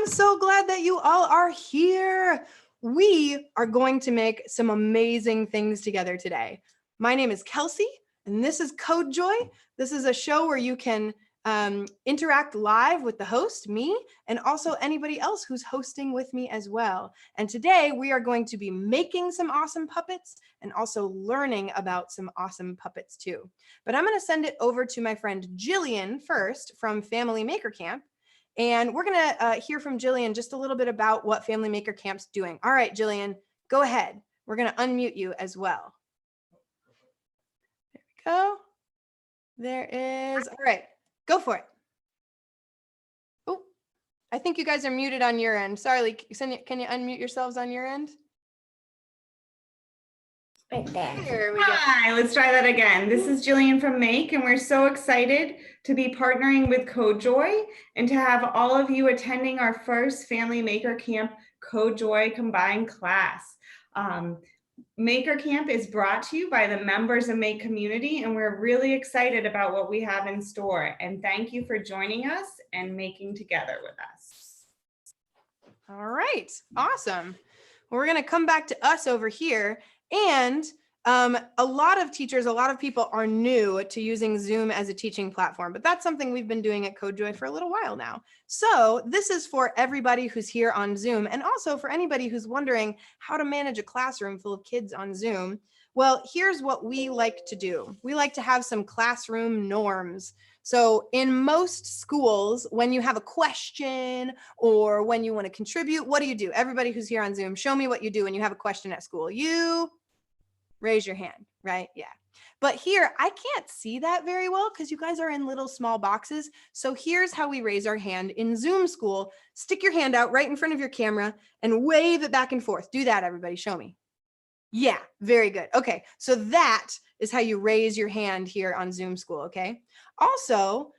I'm so glad that you all are here. We are going to make some amazing things together today. My name is Kelsey, and this is Code Joy. This is a show where you can interact live with the host, me, and also anybody else who's hosting with me as well. And today we are going to be making some awesome puppets and also learning about some awesome puppets too. But I'm going to send it over to my friend Jillian first from Family MakerCamp. And we're going to hear from Jillian just a little bit about what Family MakerCamp's doing. All right, Jillian, go ahead. We're going to unmute you as well. There we go. There is. All right, go for it. Oh, I think you guys are muted on your end. Sorry, can you unmute yourselves on your end? Right there. Here we go. Hi, let's try that again. This is Jillian from Make, and we're so excited to be partnering with Code Joy and to have all of you attending our first Family Maker Camp Code Joy combined class. Maker Camp is brought to you by the members of Make community, and we're really excited about what we have in store. And thank you for joining us and making together with us. All right, awesome. Well, we're going to come back to us over here. And a lot of teachers, a lot of people are new to using Zoom as a teaching platform, but that's something we've been doing at CodeJoy for a little while now. So this is for everybody who's here on Zoom, and also for anybody who's wondering how to manage a classroom full of kids on Zoom. Well, here's what we like to do. We like to have some classroom norms. So in most schools, when you have a question or when you want to contribute, what do? Everybody who's here on Zoom, show me what you do when you have a question at school. You raise your hand, right? Yeah. But here, I can't see that very well because you guys are in little small boxes. So here's how we raise our hand in Zoom school. Stick your hand out right in front of your camera and wave it back and forth. Do that, everybody. Show me. Yeah, very good. Okay, so that is how you raise your hand here on Zoom school, okay? Also,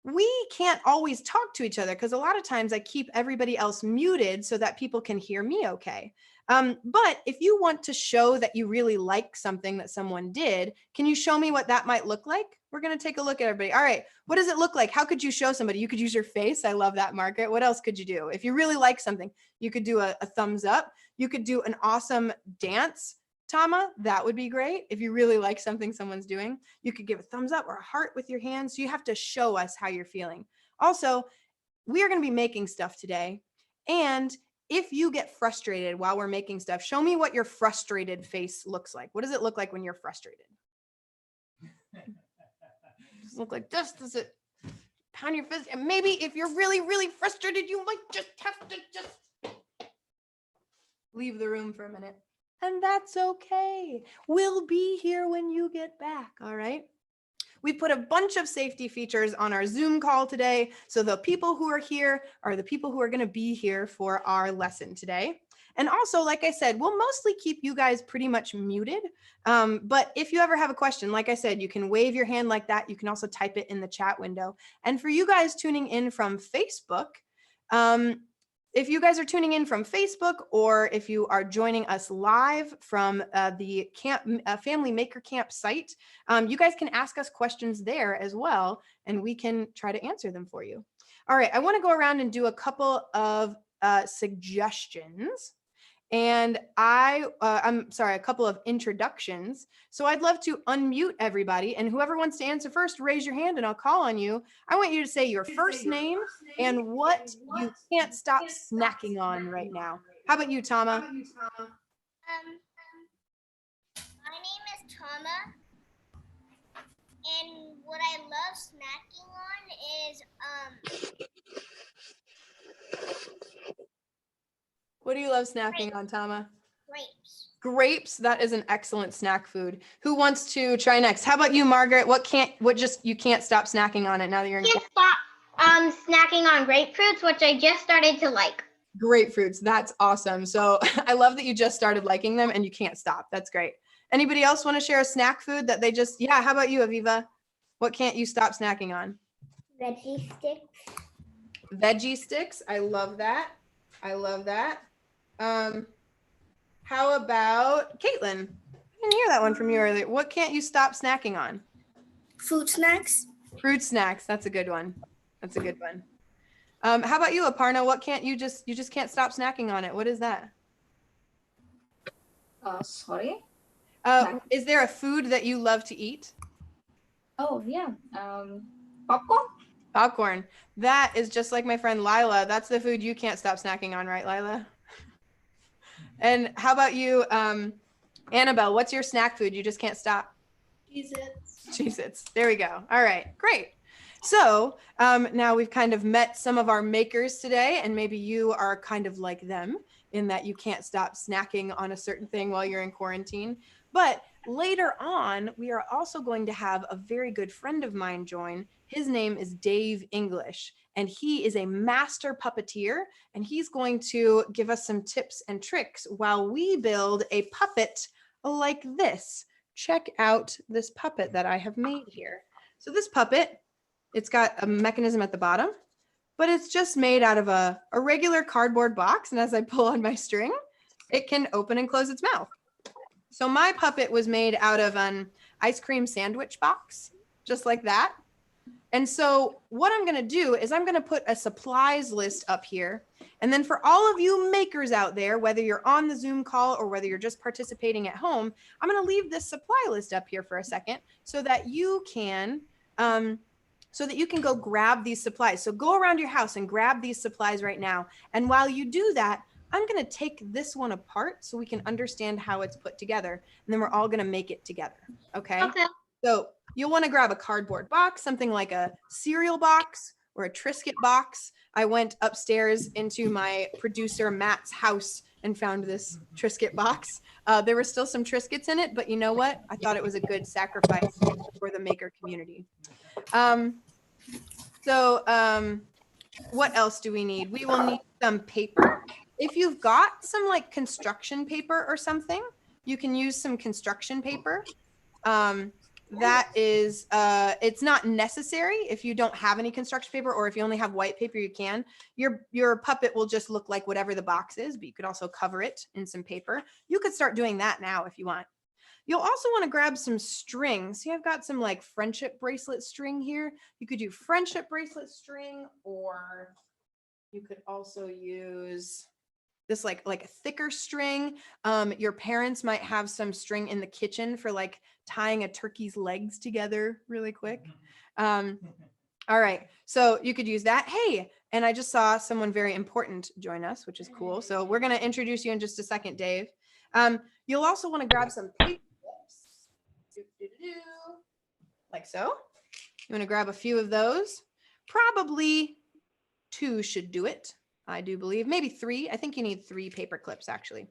we can't always talk to each other because a lot of times I keep everybody else muted so that people can hear me okay. But if you want to show that you really like something that someone did, can you show me what that might look like? We're going to take a look at everybody. All right, what does it look like? How could you show somebody? You could use your face. I love that, Margaret. What else could you do? If you really like something, you could do a thumbs up. You could do an awesome dance. Tama, that would be great. If you really like something someone's doing, you could give a thumbs up or a heart with your hands. So you have to show us how you're feeling. Also, we are going to be making stuff today. And if you get frustrated while we're making stuff, show me what your frustrated face looks like. What does it look like when you're frustrated? Does it look like this? Does it pound your fist? And maybe if you're really, really frustrated, you might just have to just leave the room for a minute. And that's okay. We'll be here when you get back, all right? We put a bunch of safety features on our Zoom call today. So the people who are here are the people who are going to be here for our lesson today. And also, like I said, we'll mostly keep you guys pretty much muted. But if you ever have a question, like I said, you can wave your hand like that. You can also type it in the chat window. And for you guys tuning in from Facebook, if you guys are tuning in from Facebook, or if you are joining us live from the Family Maker Camp site, you guys can ask us questions there as well, and we can try to answer them for you. All right, I want to go around and do a couple of suggestions. And I'm sorry, a couple of introductions. So I'd love to unmute everybody, and whoever wants to answer first, raise your hand and I'll call on you. I want you to say your first name and what you can't stop snacking on right now. How about you, Tama? My name is Tama, and what I love snacking on is What do you love snacking on, Tama? grapes. Grapes, that is an excellent snack food. Who wants to try next? How about you, Margaret? What you can't stop snacking on it now that you're in? Can't stop snacking on grapefruits, which I just started to like. Grapefruits, that's awesome. So I love that you just started liking them and you can't stop. That's great. Anybody else want to share a snack food that they just, yeah, how about you, Aviva? What can't you stop snacking on? Veggie sticks. Veggie sticks, I love that. I love that. How about Caitlin? I didn't hear that one from you earlier. What can't you stop snacking on? Fruit snacks. Fruit snacks, that's a good one. That's a good one. How about you, Aparna? What can't you just can't stop snacking on it? What is that? Sorry. Is there a food that you love to eat? Oh yeah. Popcorn. Popcorn. That is just like my friend Lila. That's the food you can't stop snacking on, right, Lila? And how about you, Annabelle? What's your snack food you just can't stop? Cheez-Its. Cheez-Its. There we go. All right, great. So now we've kind of met some of our makers today, and maybe you are kind of like them in that you can't stop snacking on a certain thing while you're in quarantine. But later on, we are also going to have a very good friend of mine join. His name is Dave English, and he is a master puppeteer, and he's going to give us some tips and tricks while we build a puppet like this. Check out this puppet that I have made here. So this puppet, it's got a mechanism at the bottom, but it's just made out of a regular cardboard box. And as I pull on my string, it can open and close its mouth. So my puppet was made out of an ice cream sandwich box, just like that. And so what I'm going to do is I'm going to put a supplies list up here. And then for all of you makers out there, whether you're on the Zoom call or whether you're just participating at home, I'm going to leave this supply list up here for a second so that you can go grab these supplies. So go around your house and grab these supplies right now. And while you do that, I'm going to take this one apart so we can understand how it's put together. And then we're all going to make it together. Okay. Okay. So you'll want to grab a cardboard box, something like a cereal box or a Triscuit box. I went upstairs into my producer Matt's house and found this Triscuit box. There were still some Triscuits in it, but you know what? I thought it was a good sacrifice for the maker community. What else do we need? We will need some paper. If you've got some like construction paper or something, you can use some construction paper. That is, it's not necessary if you don't have any construction paper, or if you only have white paper, you can. Your puppet will just look like whatever the box is, but you could also cover it in some paper. You could start doing that now if you want. You'll also want to grab some string. See, I've got some like friendship bracelet string here. You could do friendship bracelet string, or you could also use this like a thicker string. Your parents might have some string in the kitchen for like tying a turkey's legs together really quick. All right, so you could use that. Hey, and I just saw someone very important join us, which is cool. So we're going to introduce you in just a second, Dave. You'll also want to grab some paper clips, like so. You want to grab a few of those. Probably 2 should do it. I do believe maybe 3. I think you need 3 paper clips actually.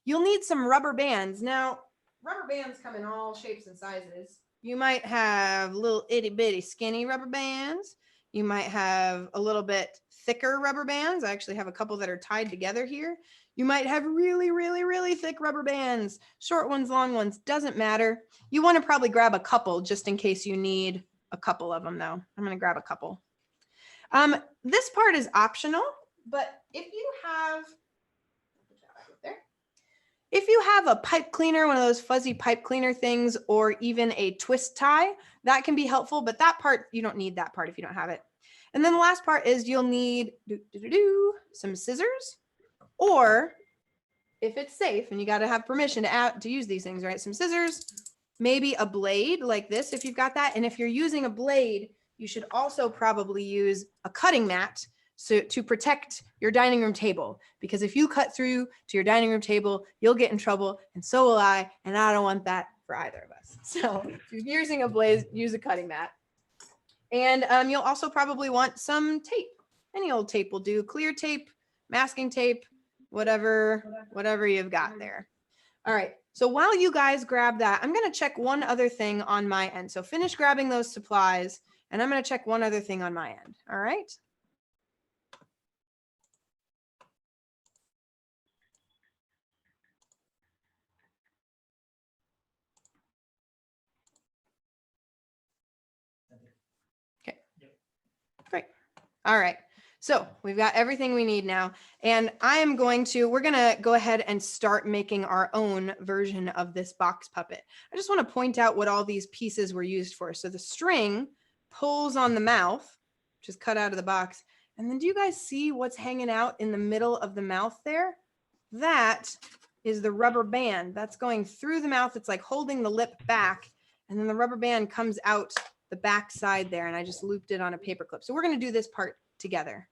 You'll need some rubber bands. Now, rubber bands come in all shapes and sizes. You might have little itty bitty skinny rubber bands. You might have a little bit thicker rubber bands. I actually have a couple that are tied together here. You might have really, really, really thick rubber bands. Short ones, long ones, doesn't matter. You want to probably grab a couple just in case you need a couple of them though. I'm going to grab a couple. This part is optional. But if you have a pipe cleaner, one of those fuzzy pipe cleaner things, or even a twist tie, that can be helpful. But that part, you don't need that part if you don't have it. And then the last part is you'll need some scissors, or if it's safe and you got to have permission to use these things, right? Some scissors, maybe a blade like this if you've got that. And if you're using a blade, you should also probably use a cutting mat to protect your dining room table, because if you cut through to your dining room table, you'll get in trouble, and so will I, and I don't want that for either of us. So if you're using a blade, use a cutting mat. And you'll also probably want some tape. Any old tape will do, clear tape, masking tape, whatever you've got there. All right, so while you guys grab that, I'm gonna check one other thing on my end. So finish grabbing those supplies, and I'm gonna check one other thing on my end, all right? Great. All right. So we've got everything we need now. And we're going to go ahead and start making our own version of this box puppet. I just want to point out what all these pieces were used for. So the string pulls on the mouth, which is cut out of the box, And then do you guys see what's hanging out in the middle of the mouth there? That is the rubber band that's going through the mouth. It's like holding the lip back, and then the rubber band comes out the back side there, and I just looped it on a paper clip. So we're going to do this part together.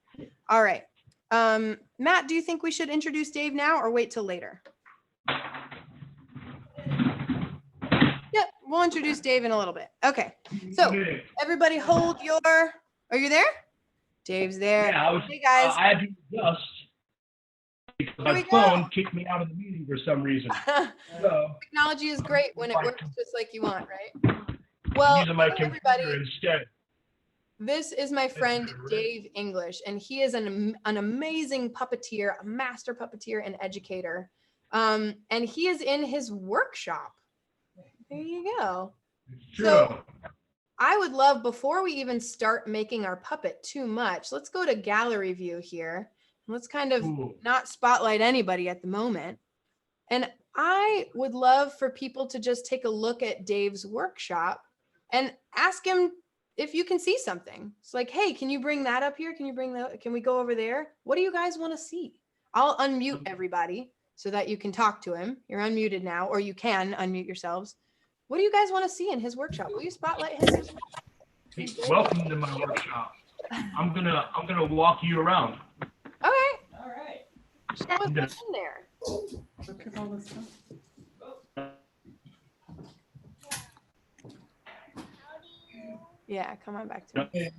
All right. Matt, do you think we should introduce Dave now or wait till later? Yep, we'll introduce Dave in a little bit. Okay, so everybody hold your, are you there? Dave's there. Yeah, hey guys. I had to adjust because my phone kicked me out of the meeting for some reason. So technology is great when it works just like you want, right? Well, I'm using my hey, computer everybody. instead. This is my friend Dave English, and he is an amazing puppeteer, a master puppeteer and educator. And he is in his workshop. There you go. True. So I would love, before we even start making our puppet too much, let's go to gallery view here. Let's kind of not spotlight anybody at the moment. And I would love for people to just take a look at Dave's workshop and ask him if you can see something. It's like, hey, can you bring that up here? Can you bring that? Can we go over there? What do you guys want to see? I'll unmute everybody so that you can talk to him. You're unmuted now, or you can unmute yourselves. What do you guys want to see in his workshop? Will you spotlight his? Hey, welcome to my workshop. I'm gonna walk you around. Okay. All right. Show us what's in there. Look at all this stuff. Yeah, come on back to me.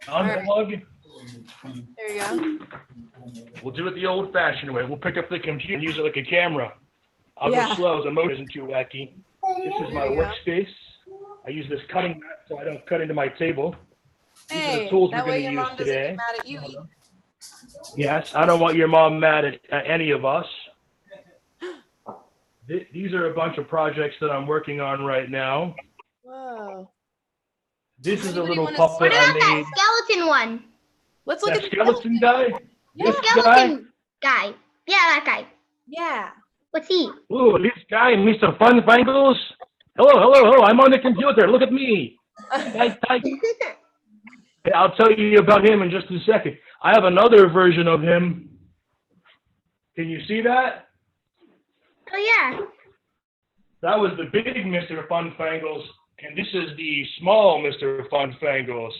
Unplug. There you go. We'll do it the old-fashioned way. We'll pick up the computer and use it like a camera. I'll Yeah. go slow. The motor isn't too wacky. This is my There you go. workspace. I use this cutting mat so I don't cut into my table. These are Hey, the tools that we're way going your to mom use doesn't today. get mad at you. Yes, I don't want your mom mad at any of us. These are a bunch of projects that I'm working on right now. Whoa. This is a Anybody little wanna puppet What I about made. that skeleton one? Let's look That at the skeleton guy? The This skeleton guy. Yeah, that guy. Yeah. What's he? Ooh, this guy, Mr. Funfangles. Hello, I'm on the computer. Look at me. Type. Hey, I'll tell you about him in just a second. I have another version of him. Can you see that? Oh yeah. That was the big Mr. Funfangles, and this is the small Mr. Funfangles.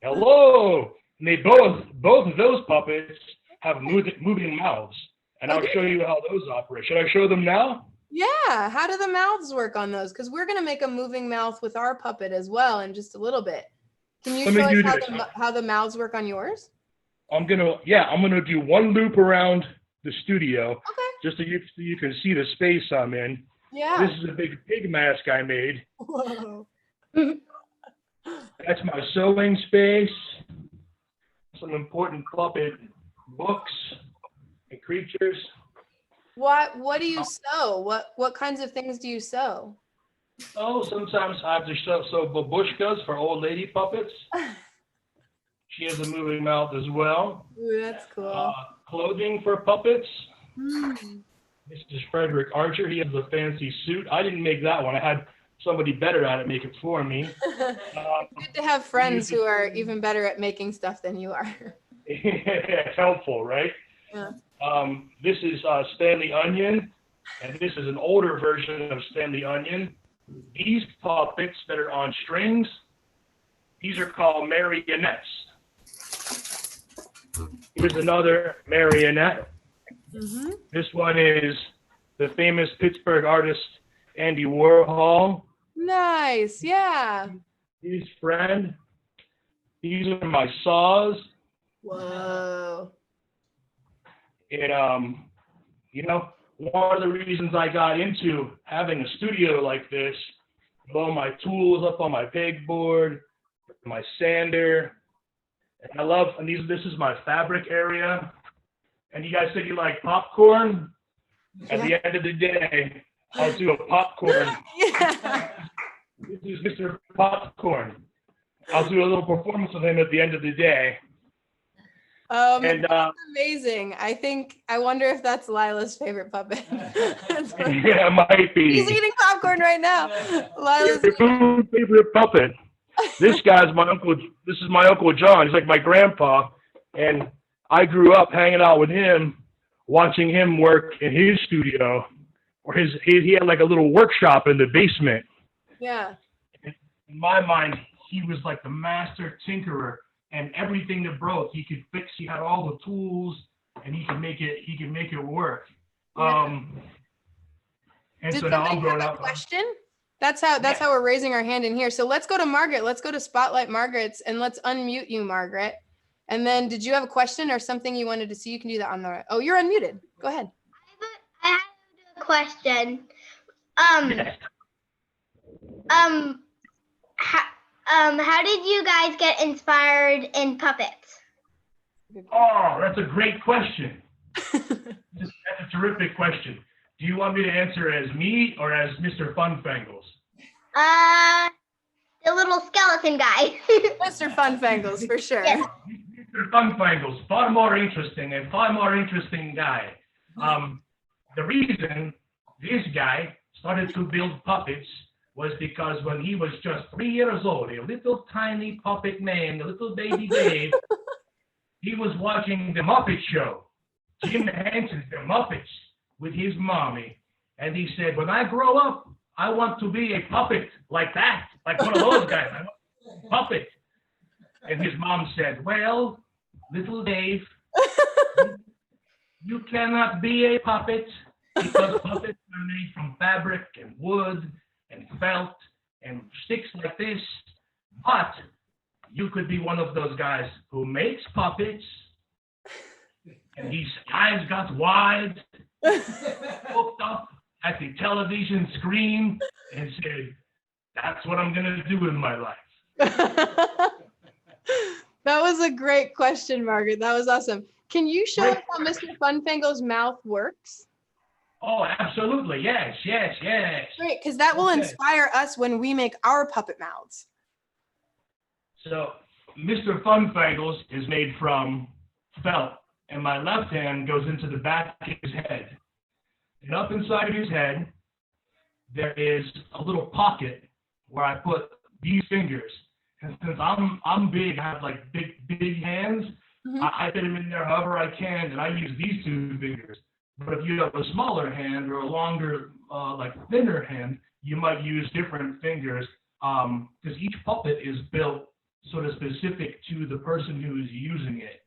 Hello. And they both of those puppets have moving mouths, and I'll show you how those operate. Should I show them now? Yeah. How do the mouths work on those? Because we're going to make a moving mouth with our puppet as well in just a little bit. Can you Let me show do us this. how the mouths work on yours? I'm gonna do one loop around the studio, Okay. just so you can see the space I'm in. Yeah. This is a big pig mask I made. Whoa. That's my sewing space. Some important puppet books and creatures. What do you sew? What kinds of things do you sew? Oh, sometimes I have to sew babushkas for old lady puppets. She has a moving mouth as well. Ooh, that's cool. Clothing for puppets. Mm. This is Frederick Archer. He has a fancy suit. I didn't make that one. I had somebody better at it make it for me. Good to have friends who are even better at making stuff than you are. It's helpful, right? Yeah. This is Stanley Onion, and this is an older version of Stanley Onion. These puppets that are on strings, these are called marionettes. Here's another marionette. Mm-hmm. This one is the famous Pittsburgh artist Andy Warhol. Nice. Yeah. His friend. These are my saws. Whoa. And, one of the reasons I got into having a studio like this, with all my tools up on my pegboard, my sander, and this is my fabric area. And you guys said you like popcorn? At the end of the day, I'll do a popcorn. Yeah. This is Mr. Popcorn. I'll do a little performance with him at the end of the day. And That's amazing. I wonder if that's Lila's favorite puppet. yeah, it might be. He's eating popcorn right now. Lila's Your favorite puppet. This guy's my uncle. This is my Uncle John. He's like my grandpa. And I grew up hanging out with him, watching him work in his studio, or he had like a little workshop in the basement. Yeah. In my mind, he was like the master tinkerer, and everything that broke, he could fix. He had all the tools, and he could make it work. Yeah. And Did so now I'm somebody growing have a up. question? That's how we're raising our hand in here. So let's go to Margaret. Let's go to Spotlight Margaret's and let's unmute you, Margaret. And then did you have a question or something you wanted to see? You can do that on the, oh, you're unmuted. Go ahead. I have a question. Yes. How did you guys get inspired in puppets? Oh, that's a great question. That's a terrific question. Do you want me to answer as me or as Mr. Funfangles? The little skeleton guy. Mr. Funfangles, for sure. Yes. Mr. Funfangles, far more interesting guy. The reason this guy started to build puppets was because when he was just 3 years old, a little tiny puppet man, a little baby Dave, he was watching the Muppet Show, Jim Henson's The Muppets, with his mommy. And he said, when I grow up, I want to be a puppet like that, like one of those guys. I want to be a puppet. And his mom said, well, little Dave, you cannot be a puppet because puppets are made from fabric and wood and felt and sticks like this. But you could be one of those guys who makes puppets. And his eyes got wide, looked up at the television screen and said, that's what I'm going to do in my life. That was a great question, Margaret. That was awesome. Can you show us how Mr. Funfangle's mouth works? Oh, absolutely. Yes. Great, because that will inspire us when we make our puppet mouths. So Mr. Funfangles is made from felt, and my left hand goes into the back of his head. And up inside of his head, there is a little pocket where I put these fingers. And since I'm big, I have like big hands, I fit them in there however I can, and I use these two fingers. But if you have a smaller hand or a longer, like thinner hand, you might use different fingers, because each puppet is built sort of specific to the person who is using it.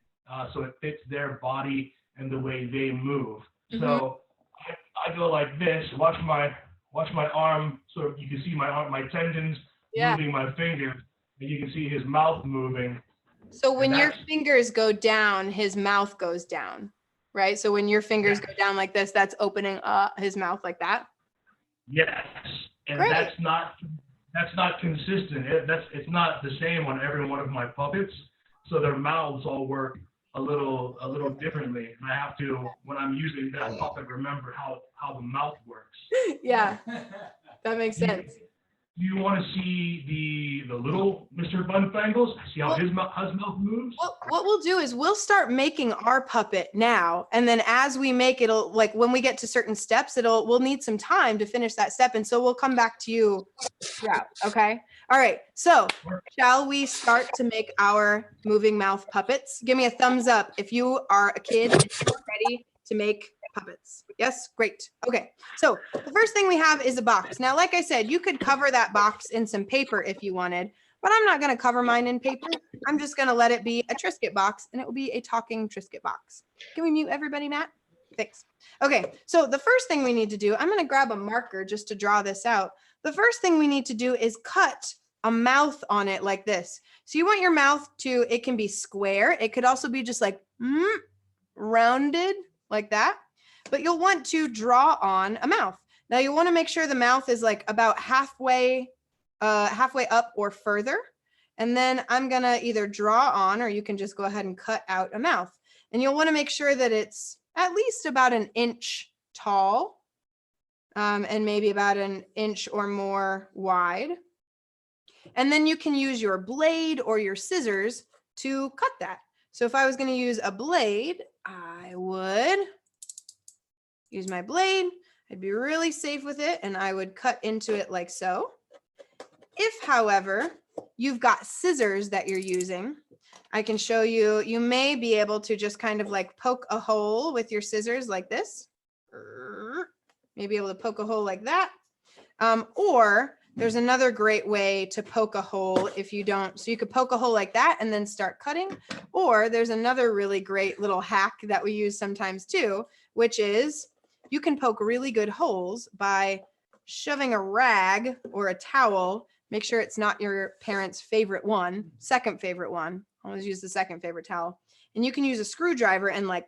So it fits their body and the way they move. So I go like this, watch my arm, sort of, you can see my arm, my tendons moving my fingers, and you can see his mouth moving. So when your fingers go down, his mouth goes down, right? So when your fingers go down like this, that's opening his mouth like that? Yes, and Great. that's not consistent. It's not the same on every one of my puppets. So their mouths all work a little differently. And I have to, when I'm using that puppet, remember how the mouth works. Yeah, that makes sense. Do you want to see the little Mr. Funfangles? See how his mouth moves? What we'll do is we'll start making our puppet now. And then as we make it'll, like when we get to certain steps, we'll need some time to finish that step. And so we'll come back to you throughout. Okay. All right. So shall we start to make our moving mouth puppets? Give me a thumbs up if you are a kid and you're ready to make puppets. Yes, great. Okay, so the first thing we have is a box. Now, like I said, you could cover that box in some paper if you wanted, but I'm not going to cover mine in paper. I'm just going to let it be a Triscuit box, and it will be a talking Triscuit box. Can we mute everybody, Matt? Thanks. Okay, so the first thing we need to do, I'm going to grab a marker just to draw this out. The first thing we need to do is cut a mouth on it like this. So you want your mouth to, it can be square. It could also be just like rounded like that. But you'll want to draw on a mouth. Now you want to make sure the mouth is like about halfway up or further. And then I'm going to either draw on, or you can just go ahead and cut out a mouth. And you'll want to make sure that it's at least about an inch tall, and maybe about an inch or more wide. And then you can use your blade or your scissors to cut that. So if I was going to use a blade, I would use my blade. I'd be really safe with it, and I would cut into it like so. If, however, you've got scissors that you're using, I can show you, you may be able to just kind of like poke a hole with your scissors like this. Maybe able to poke a hole like that. Or there's another great way to poke a hole if you don't, so you could poke a hole like that and then start cutting. Or there's another really great little hack that we use sometimes too, which is you can poke really good holes by shoving a rag or a towel. Make sure it's not your parents' favorite one, second favorite one. Always use the second favorite towel. And you can use a screwdriver and like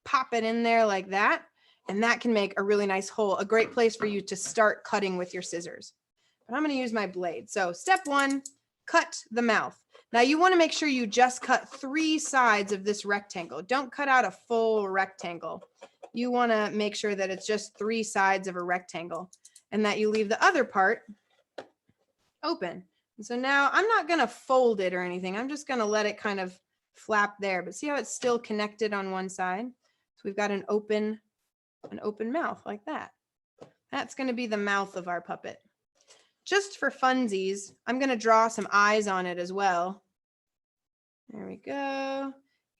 pop it in there like that. And that can make a really nice hole, a great place for you to start cutting with your scissors. But I'm going to use my blade. So step 1, cut the mouth. Now you want to make sure you just cut 3 sides of this rectangle. Don't cut out a full rectangle. You want to make sure that it's just 3 sides of a rectangle and that you leave the other part open. And so now I'm not going to fold it or anything. I'm just going to let it kind of flap there. But see how it's still connected on one side? So we've got an open mouth like that. That's going to be the mouth of our puppet. Just for funsies, I'm going to draw some eyes on it as well. There we go.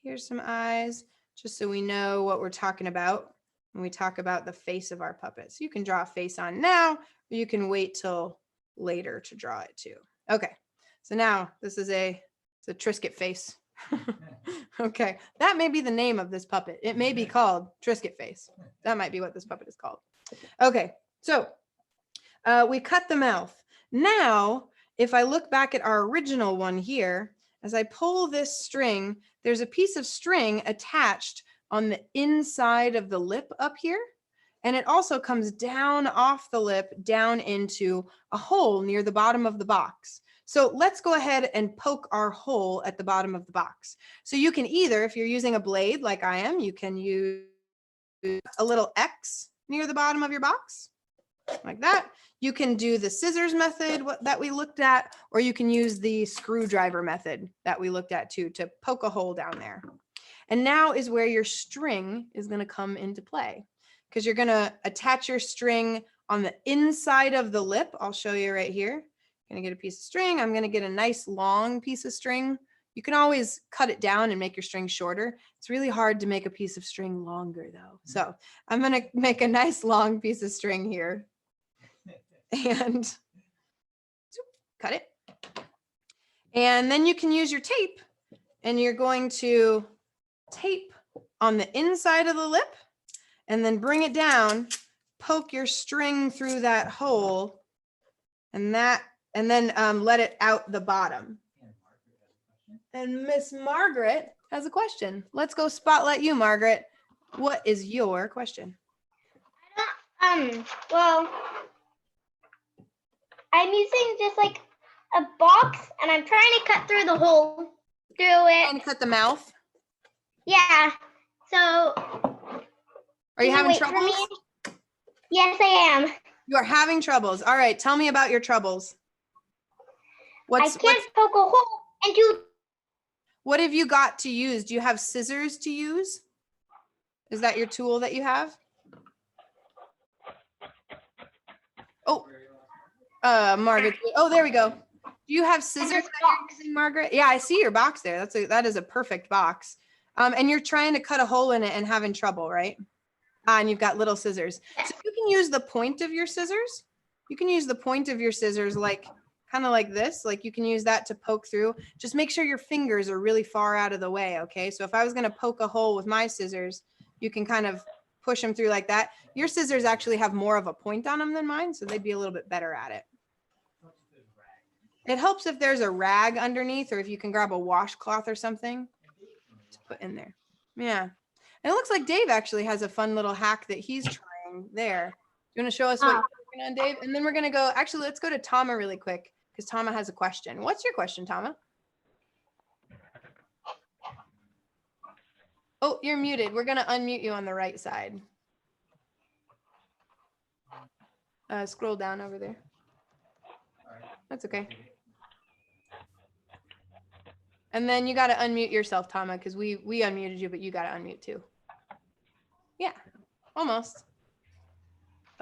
Here's some eyes, just so we know what we're talking about when we talk about the face of our puppet. So you can draw a face on now, or you can wait till later to draw it too. Okay, so now this is it's a Triscuit face. Okay, that may be the name of this puppet. It may be called Triscuit face. That might be what this puppet is called. Okay, so we cut the mouth. Now, if I look back at our original one here, as I pull this string, there's a piece of string attached on the inside of the lip up here. And it also comes down off the lip, down into a hole near the bottom of the box. So let's go ahead and poke our hole at the bottom of the box. So you can either, if you're using a blade like I am, you can use a little X near the bottom of your box, like that. You can do the scissors method that we looked at, or you can use the screwdriver method that we looked at too, to poke a hole down there. And now is where your string is going to come into play, because you're going to attach your string on the inside of the lip. I'll show you right here. I'm going to get a piece of string. I'm going to get a nice long piece of string. You can always cut it down and make your string shorter. It's really hard to make a piece of string longer though. So I'm going to make a nice long piece of string here and cut it. And then you can use your tape, and you're going to tape on the inside of the lip and then bring it down, poke your string through that hole, and then let it out the bottom. And Miss Margaret has a question. Let's go spotlight you, Margaret. What is your question? Well, I'm using just like a box, and I'm trying to cut through the hole through it. Trying to cut the mouth. Yeah. So. Are you having troubles? Yes, I am. You are having troubles. All right. Tell me about your troubles. I can't poke a hole into. What have you got to use? Do you have scissors to use? Is that your tool that you have? Oh, Margaret. Oh, there we go. Do you have scissors that you're using, Margaret? Yeah, I see your box there. That is a perfect box. And you're trying to cut a hole in it and having trouble, right? And you've got little scissors. So you can use the point of your scissors. You can use the point of your scissors like kind of like this. Like you can use that to poke through. Just make sure your fingers are really far out of the way, okay? So if I was going to poke a hole with my scissors, you can kind of push them through like that. Your scissors actually have more of a point on them than mine, so they'd be a little bit better at it. It helps if there's a rag underneath, or if you can grab a washcloth or something to put in there. Yeah. And it looks like Dave actually has a fun little hack that he's trying there. Do you want to show us what you're working on, Dave? And then we're going to go, actually, let's go to Tama really quick, because Tama has a question. What's your question, Tama? Oh, you're muted. We're going to unmute you on the right side. Scroll down over there. That's okay. And then you got to unmute yourself, Tama, because we unmuted you, but you got to unmute too. Yeah, almost.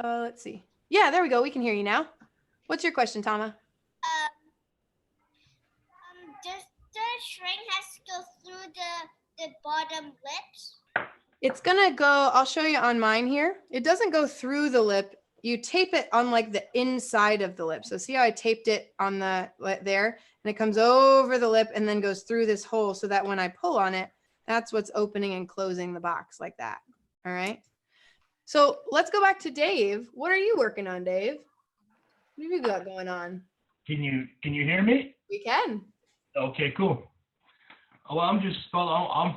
Let's see. Yeah, there we go. We can hear you now. What's your question, Tama? does the string has to go through the bottom lips? It's gonna go, I'll show you on mine here. It doesn't go through the lip. You tape it on like the inside of the lip. So see how I taped it on the there, and it comes over the lip and then goes through this hole so that when I pull on it, that's what's opening and closing the box like that. All right. So let's go back to Dave. What are you working on, Dave? What have you got going on? Can you hear me? We can. Okay, cool. Well, I'm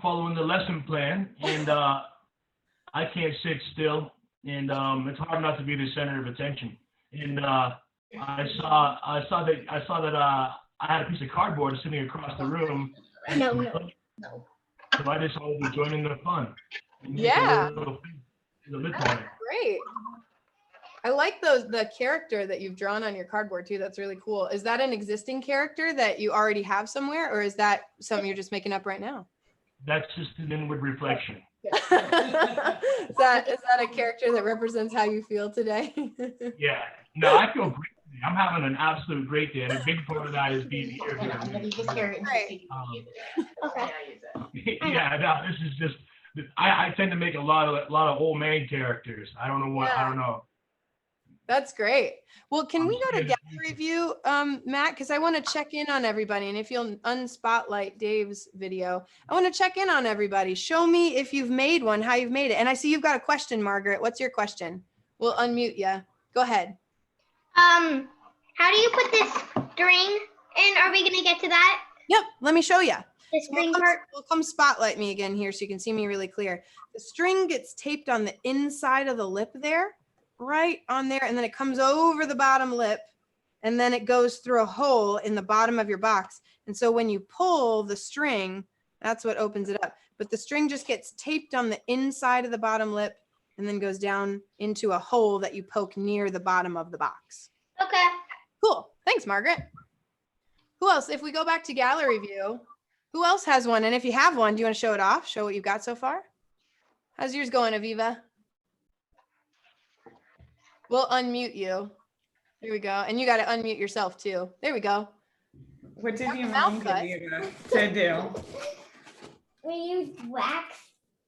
following the lesson plan, and I can't sit still, and it's hard not to be the center of attention. And I saw that I had a piece of cardboard sitting across the room. No. So I decided to join in the fun. Yeah. Great. Great. I like the character that you've drawn on your cardboard too. That's really cool. Is that an existing character that you already have somewhere, or is that something you're just making up right now? That's just an inward reflection. Is that a character that represents how you feel today? Yeah. No, I feel great today. I'm having an absolute great day, and a big part of that is being here. Right. Okay. Yeah. No, this is just. I tend to make a lot of old man characters. I don't know what. I don't know. That's great. Well, can we go to gallery view, Matt? Because I want to check in on everybody. And if you'll unspotlight Dave's video, I want to check in on everybody. Show me if you've made one, how you've made it. And I see you've got a question, Margaret. What's your question? We'll unmute you. Go ahead. How do you put this string in? Are we gonna get to that? Yep. Let me show you. The string part? We'll come spotlight me again here so you can see me really clear. The string gets taped on the inside of the lip there, right on there, and then it comes over the bottom lip, and then it goes through a hole in the bottom of your box. And so when you pull the string, that's what opens it up. But the string just gets taped on the inside of the bottom lip and then goes down into a hole that you poke near the bottom of the box. Okay. Cool. Thanks, Margaret. Who else? If we go back to gallery view, who else has one? And if you have one, do you want to show it off? Show what you've got so far? How's yours going, Aviva? We'll unmute you. There we go. And you got to unmute yourself too. There we go. What did your mom give you to do? We used wax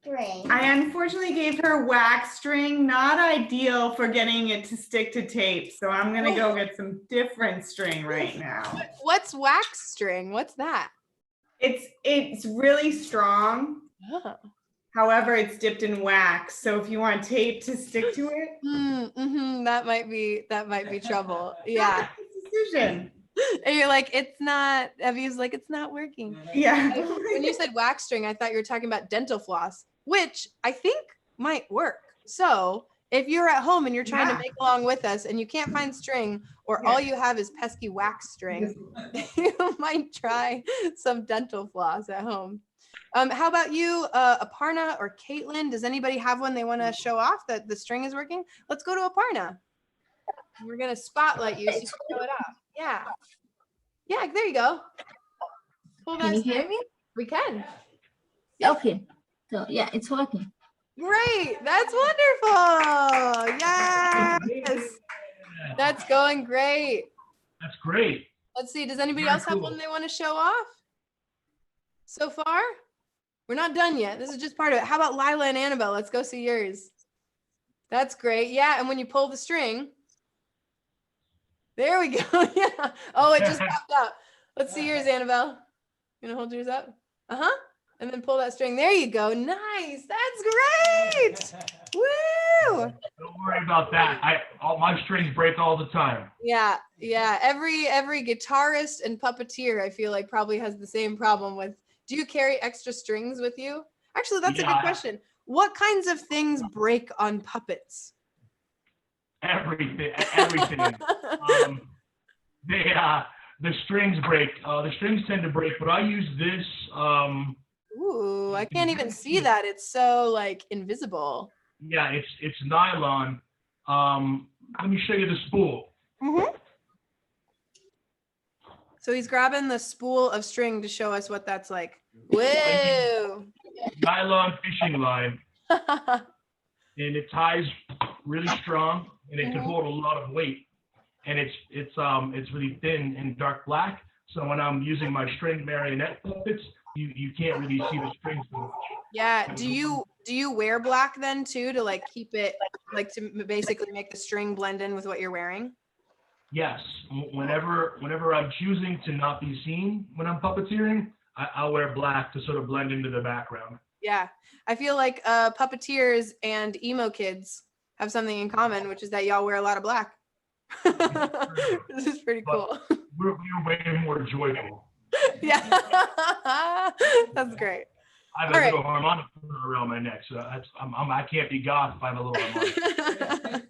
string. I unfortunately gave her wax string, not ideal for getting it to stick to tape. So I'm gonna go get some different string right now. What's wax string? What's that? It's really strong. Oh. However, it's dipped in wax. So if you want tape to stick to it, That might be trouble. Yeah. decision. And you're like, it's not, Evie's like, it's not working. Yeah. When you said wax string, I thought you were talking about dental floss, which I think might work. So if you're at home and you're trying to make along with us and you can't find string, or all you have is pesky wax string, you might try some dental floss at home. How about you, Aparna or Caitlin? Does anybody have one they want to show off that the string is working? Let's go to Aparna. We're going to spotlight you so you can show it off. Yeah. Yeah, there you go. Pull that Can you string. hear me? We can. Okay. So yeah, it's working. Great. That's wonderful. Yes. That's going great. That's great. Let's see. Does anybody Very else have cool. one they want to show off so far? We're not done yet. This is just part of it. How about Lila and Annabelle? Let's go see yours. That's great. Yeah. And when you pull the string, there we go. Yeah. Oh, it just popped out. Let's see yours, Annabelle. You gonna hold yours up? Uh-huh. And then pull that string. There you go. Nice. That's great. Woo. Don't worry about that. All my strings break all the time. Yeah. Yeah. Every guitarist and puppeteer, I feel like, probably has the same problem with. Do you carry extra strings with you? Actually, that's a good question. What kinds of things break on puppets? Everything. The strings break. The strings tend to break, but I use this. Ooh, I can't even see that. It's so like invisible. Yeah, it's nylon. Let me show you the spool. Mm-hmm. So he's grabbing the spool of string to show us what that's like. Whoa. Nylon fishing line, and it ties really strong, and it can hold a lot of weight. And it's really thin and dark black, So when I'm using my string marionette puppets, you can't really see the strings so much. Yeah. Do you wear black then too to like keep it like to basically make the string blend in with what you're wearing? Yes, whenever I'm choosing to not be seen when I'm puppeteering, I'll wear black to sort of blend into the background. Yeah. I feel like puppeteers and emo kids have something in common, which is that y'all wear a lot of black. This is pretty cool. We're way more joyful. Yeah. That's great. I have All a right. little harmonica around my neck, so I can't be goth if I have a little harmonica.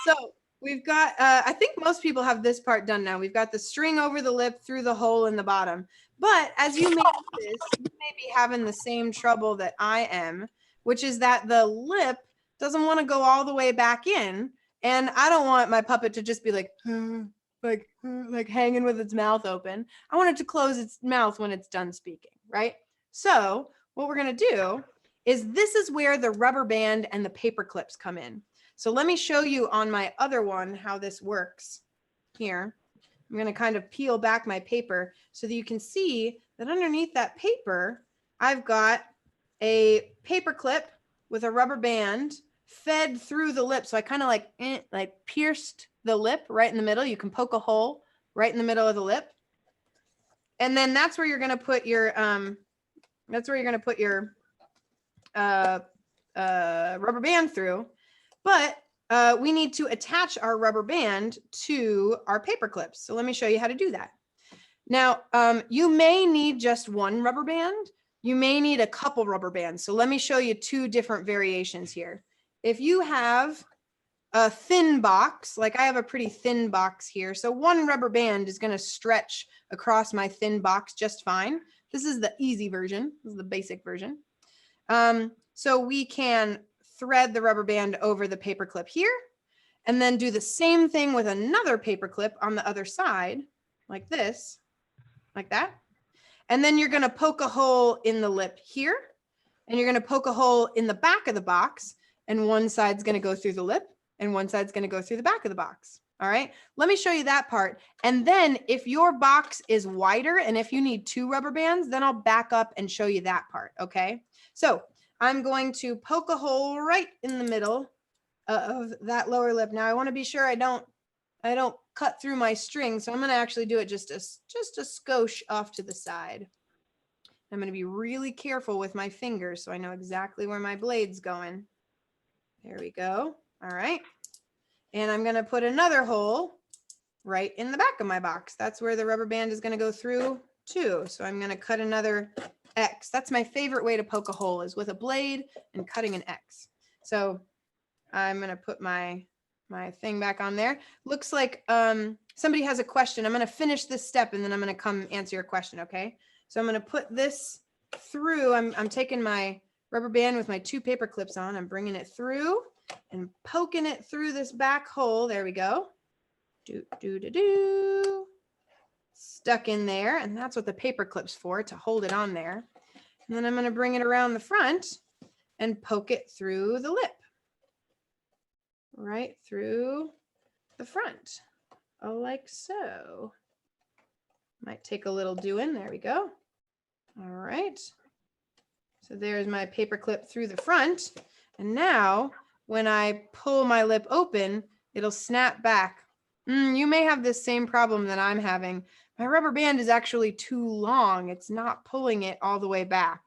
So we've got, I think most people have this part done now. We've got the string over the lip through the hole in the bottom. But as you may notice, you may be having the same trouble that I am, which is that the lip doesn't want to go all the way back in. And I don't want my puppet to just be like hanging with its mouth open. I want it to close its mouth when it's done speaking, right? So what we're going to do is this is where the rubber band and the paper clips come in. So let me show you on my other one how this works here. I'm going to kind of peel back my paper so that you can see that underneath that paper, I've got a paper clip with a rubber band fed through the lip. So I kind of like pierced the lip right in the middle. You can poke a hole right in the middle of the lip. And then that's where you're going to put your, rubber band through. But we need to attach our rubber band to our paper clips. So let me show you how to do that. Now, you may need just one rubber band. You may need a couple rubber bands. So let me show you two different variations here. If you have a thin box, like I have a pretty thin box here. So one rubber band is going to stretch across my thin box just fine. This is the easy version. This is the basic version. So we can thread the rubber band over the paper clip here and then do the same thing with another paper clip on the other side like this, like that. And then you're going to poke a hole in the lip here and you're going to poke a hole in the back of the box and one side's going to go through the lip and one side's going to go through the back of the box. All right, let me show you that part. And then if your box is wider and if you need two rubber bands, then I'll back up and show you that part. Okay, so I'm going to poke a hole right in the middle of that lower lip. Now I want to be sure I don't cut through my string. So I'm going to actually do it just a skosh off to the side. I'm going to be really careful with my fingers so I know exactly where my blade's going. There we go. All right. And I'm going to put another hole right in the back of my box. That's where the rubber band is going to go through too. So I'm going to cut another X. That's my favorite way to poke a hole, is with a blade and cutting an X. So I'm going to put my thing back on there. Looks like somebody has a question. I'm going to finish this step and then I'm going to come answer your question. Okay. So I'm going to put this through. I'm taking my rubber band with my two paper clips on. I'm bringing it through and poking it through this back hole. There we go. Stuck in there. And that's what the paper clip's for, to hold it on there. And then I'm going to bring it around the front and poke it through the lip. Right through the front. Like so. Might take a little doing. There we go. All right. So there's my paper clip through the front. And now when I pull my lip open, it'll snap back. You may have this same problem that I'm having. My rubber band is actually too long. It's not pulling it all the way back.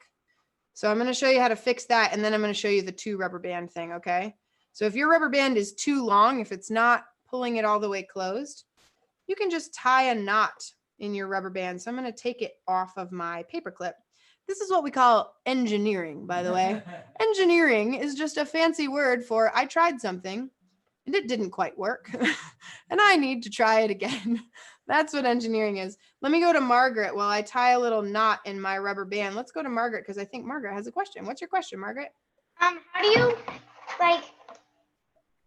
So I'm going to show you how to fix that. And then I'm going to show you the two rubber band thing. Okay. So if your rubber band is too long, if it's not pulling it all the way closed, you can just tie a knot in your rubber band. So I'm going to take it off of my paper clip. This is what we call engineering, by the way. Engineering is just a fancy word for I tried something and it didn't quite work and I need to try it again. That's what engineering is. Let me go to Margaret while I tie a little knot in my rubber band. Let's go to Margaret because I think Margaret has a question. What's your question, Margaret? How do you, like,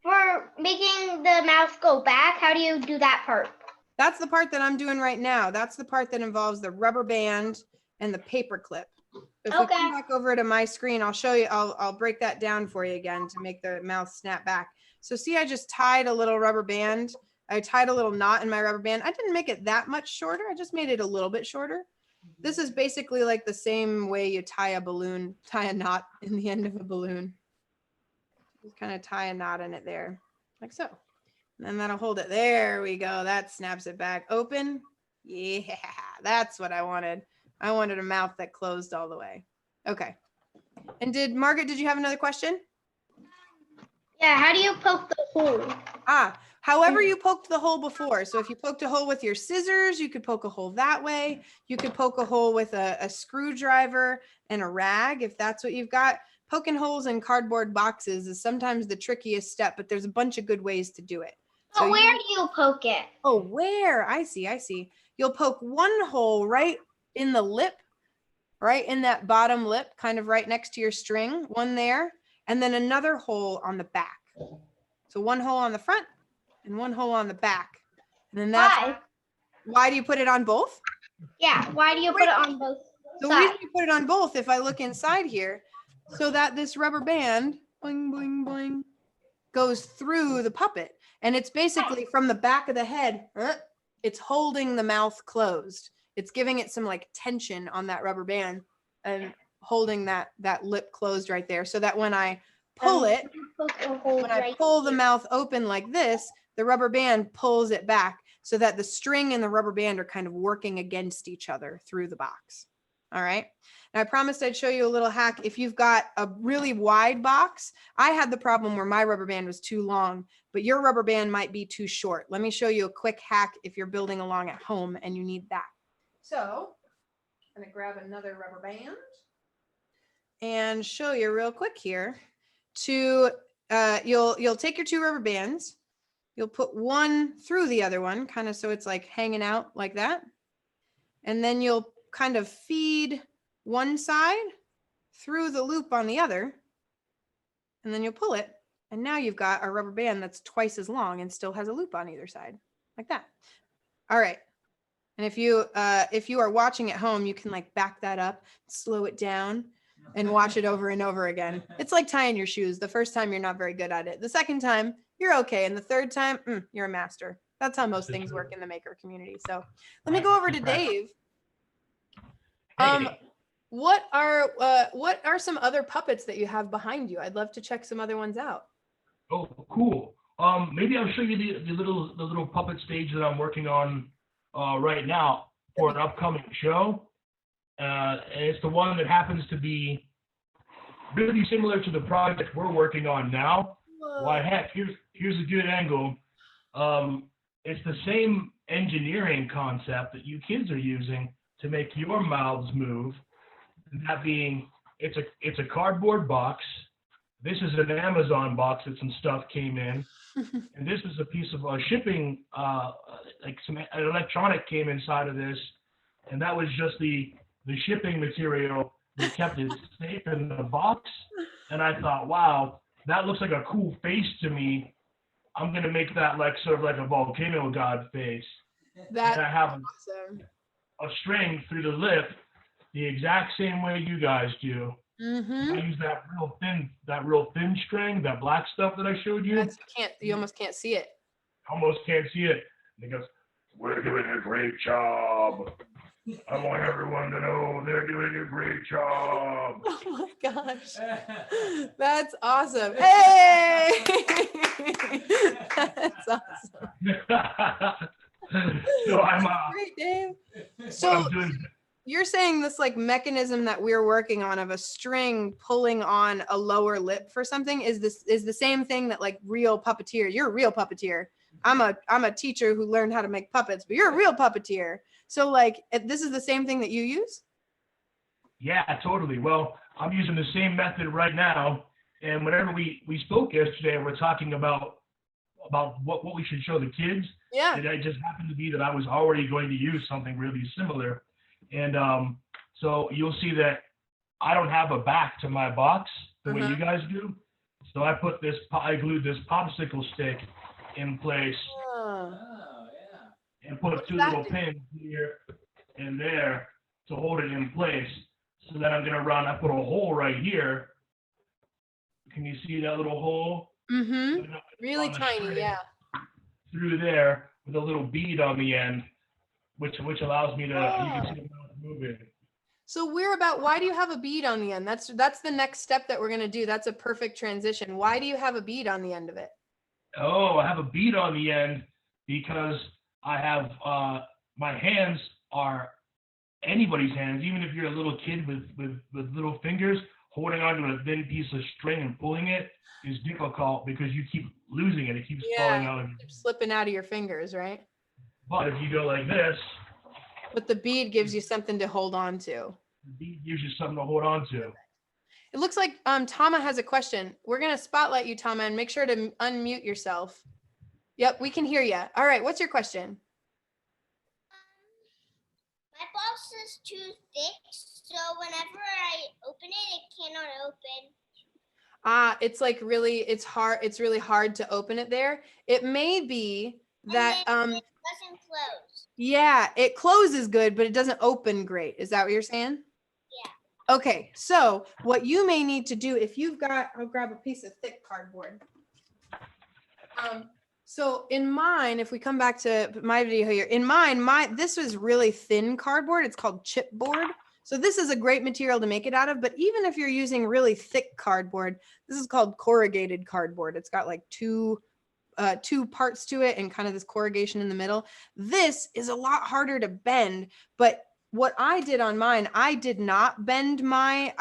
for making the mouse go back, how do you do that part? That's the part that I'm doing right now. That's the part that involves the rubber band and the paper clip. If we come back over to my screen, I'll show you, I'll break that down for you again to make the mouth snap back. So see, I just tied a little rubber band I tied a little knot in my rubber band. I didn't make it that much shorter. I just made it a little bit shorter. This is basically like the same way you tie a balloon, tie a knot in the end of a balloon. Just kind of tie a knot in it there, like so. And then that'll hold it. There we go. That snaps it back open. Yeah, that's what I wanted. I wanted a mouth that closed all the way. Okay. And Margaret, did you have another question? Yeah, how do you poke the hole? However you poked the hole before. So if you poked a hole with your scissors, you could poke a hole that way. You could poke a hole with a screwdriver and a rag if that's what you've got. Poking holes in cardboard boxes is sometimes the trickiest step, but there's a bunch of good ways to do it. So where do you poke it? Oh, where? I see. You'll poke one hole right in the lip, right in that bottom lip, kind of right next to your string, one there, and then another hole on the back. So one hole on the front and one hole on the back. And then that's why do you put it on both? Yeah, why do you put it on both The sides? reason you put it on both, if I look inside here, so that this rubber band, boing, boing, boing, goes through the puppet. And it's basically from the back of the head, it's holding the mouth closed. It's giving it some like tension on that rubber band and holding that lip closed right there. So that when I pull it, when I pull the mouth open like this, the rubber band pulls it back so that the string and the rubber band are kind of working against each other through the box. All right. Now I promised I'd show you a little hack. If you've got a really wide box, I had the problem where my rubber band was too long, but your rubber band might be too short. Let me show you a quick hack if you're building along at home and you need that. So I'm gonna grab another rubber band and show you real quick here. You'll take your two rubber bands, you'll put one through the other one, kind of so it's like hanging out like that. And then you'll kind of feed one side through the loop on the other, and then you'll pull it. And now you've got a rubber band that's twice as long and still has a loop on either side, like that. All right. And if you are watching at home, you can like back that up, slow it down, and watch it over and over again. It's like tying your shoes. The first time you're not very good at it. The second time you're okay. And the third time you're a master. That's how most things work in the maker community. So let me go over to Dave. What are some other puppets that you have behind you? I'd love to check some other ones out. Oh, cool. Maybe I'll show you the little puppet stage that I'm working on right now for an upcoming show. And it's the one that happens to be really similar to the project we're working on now. Whoa. Why heck, here's a good angle. It's the same engineering concept that you kids are using to make your mouths move. That being, it's a cardboard box. This is an Amazon box that some stuff came in, and this is a piece of shipping, like an electronic came inside of this, and that was just the shipping material that kept it safe in the box. And I thought, wow, that looks like a cool face to me. I'm gonna make that like sort of like a volcano god face. That's and I have awesome. a string through the lip, the exact same way you guys do. Mm-hmm. I use that real thin string, that black stuff that I showed you. You almost can't see it. Almost can't see it. And it goes, "We're doing a great job. I want everyone to know they're doing a great job." Oh my gosh. That's awesome. Hey! That's awesome. So I'm Great, Dave. what So I'm doing. you're saying this like mechanism that we're working on of a string pulling on a lower lip for something is the same thing that like real puppeteer. You're a real puppeteer. I'm a teacher who learned how to make puppets, but you're a real puppeteer. So like this is the same thing that you use? Yeah, totally. Well, I'm using the same method right now. And whenever we spoke yesterday, we're talking about what we should show the kids. Yeah. And it just happened to be that I was already going to use something really similar. And so you'll see that I don't have a back to my box the way you guys do. So I glued this popsicle stick in place and put two little pins here and there to hold it in place. So then I put a hole right here. Can you see that little hole? Mm-hmm. Really tiny, yeah. through there with a little bead on the end, which allows me to, you can see the mouth moving. So why do you have a bead on the end? That's the next step that we're going to do. That's a perfect transition. Why do you have a bead on the end of it? Oh, I have a bead on the end because I have, my hands are anybody's hands, even if you're a little kid with little fingers, holding onto a thin piece of string and pulling it is difficult because you keep losing it. It keeps falling out of your Keep slipping out of your fingers, right? But if you go like this, But the bead gives you something to hold on to. the bead gives you something to hold on to. It looks like Tama has a question. We're going to spotlight you, Tama, and make sure to unmute yourself. Yep, we can hear you. All right, what's your question? My box is too thick, so whenever I open it cannot open. It's like it's hard. It's really hard to open it there. It may be that, And then it doesn't close. yeah, it closes good, but it doesn't open great. Is that what you're saying? Yeah. Okay, so what you may need to do, if you've got, I'll grab a piece of thick cardboard. So in mine, if we come back to my video here, in mine, this was really thin cardboard. It's called chipboard. So this is a great material to make it out of, but even if you're using really thick cardboard, this is called corrugated cardboard. It's got like two parts to it and kind of this corrugation in the middle. This is a lot harder to bend, but what I did on mine, I did not bend mine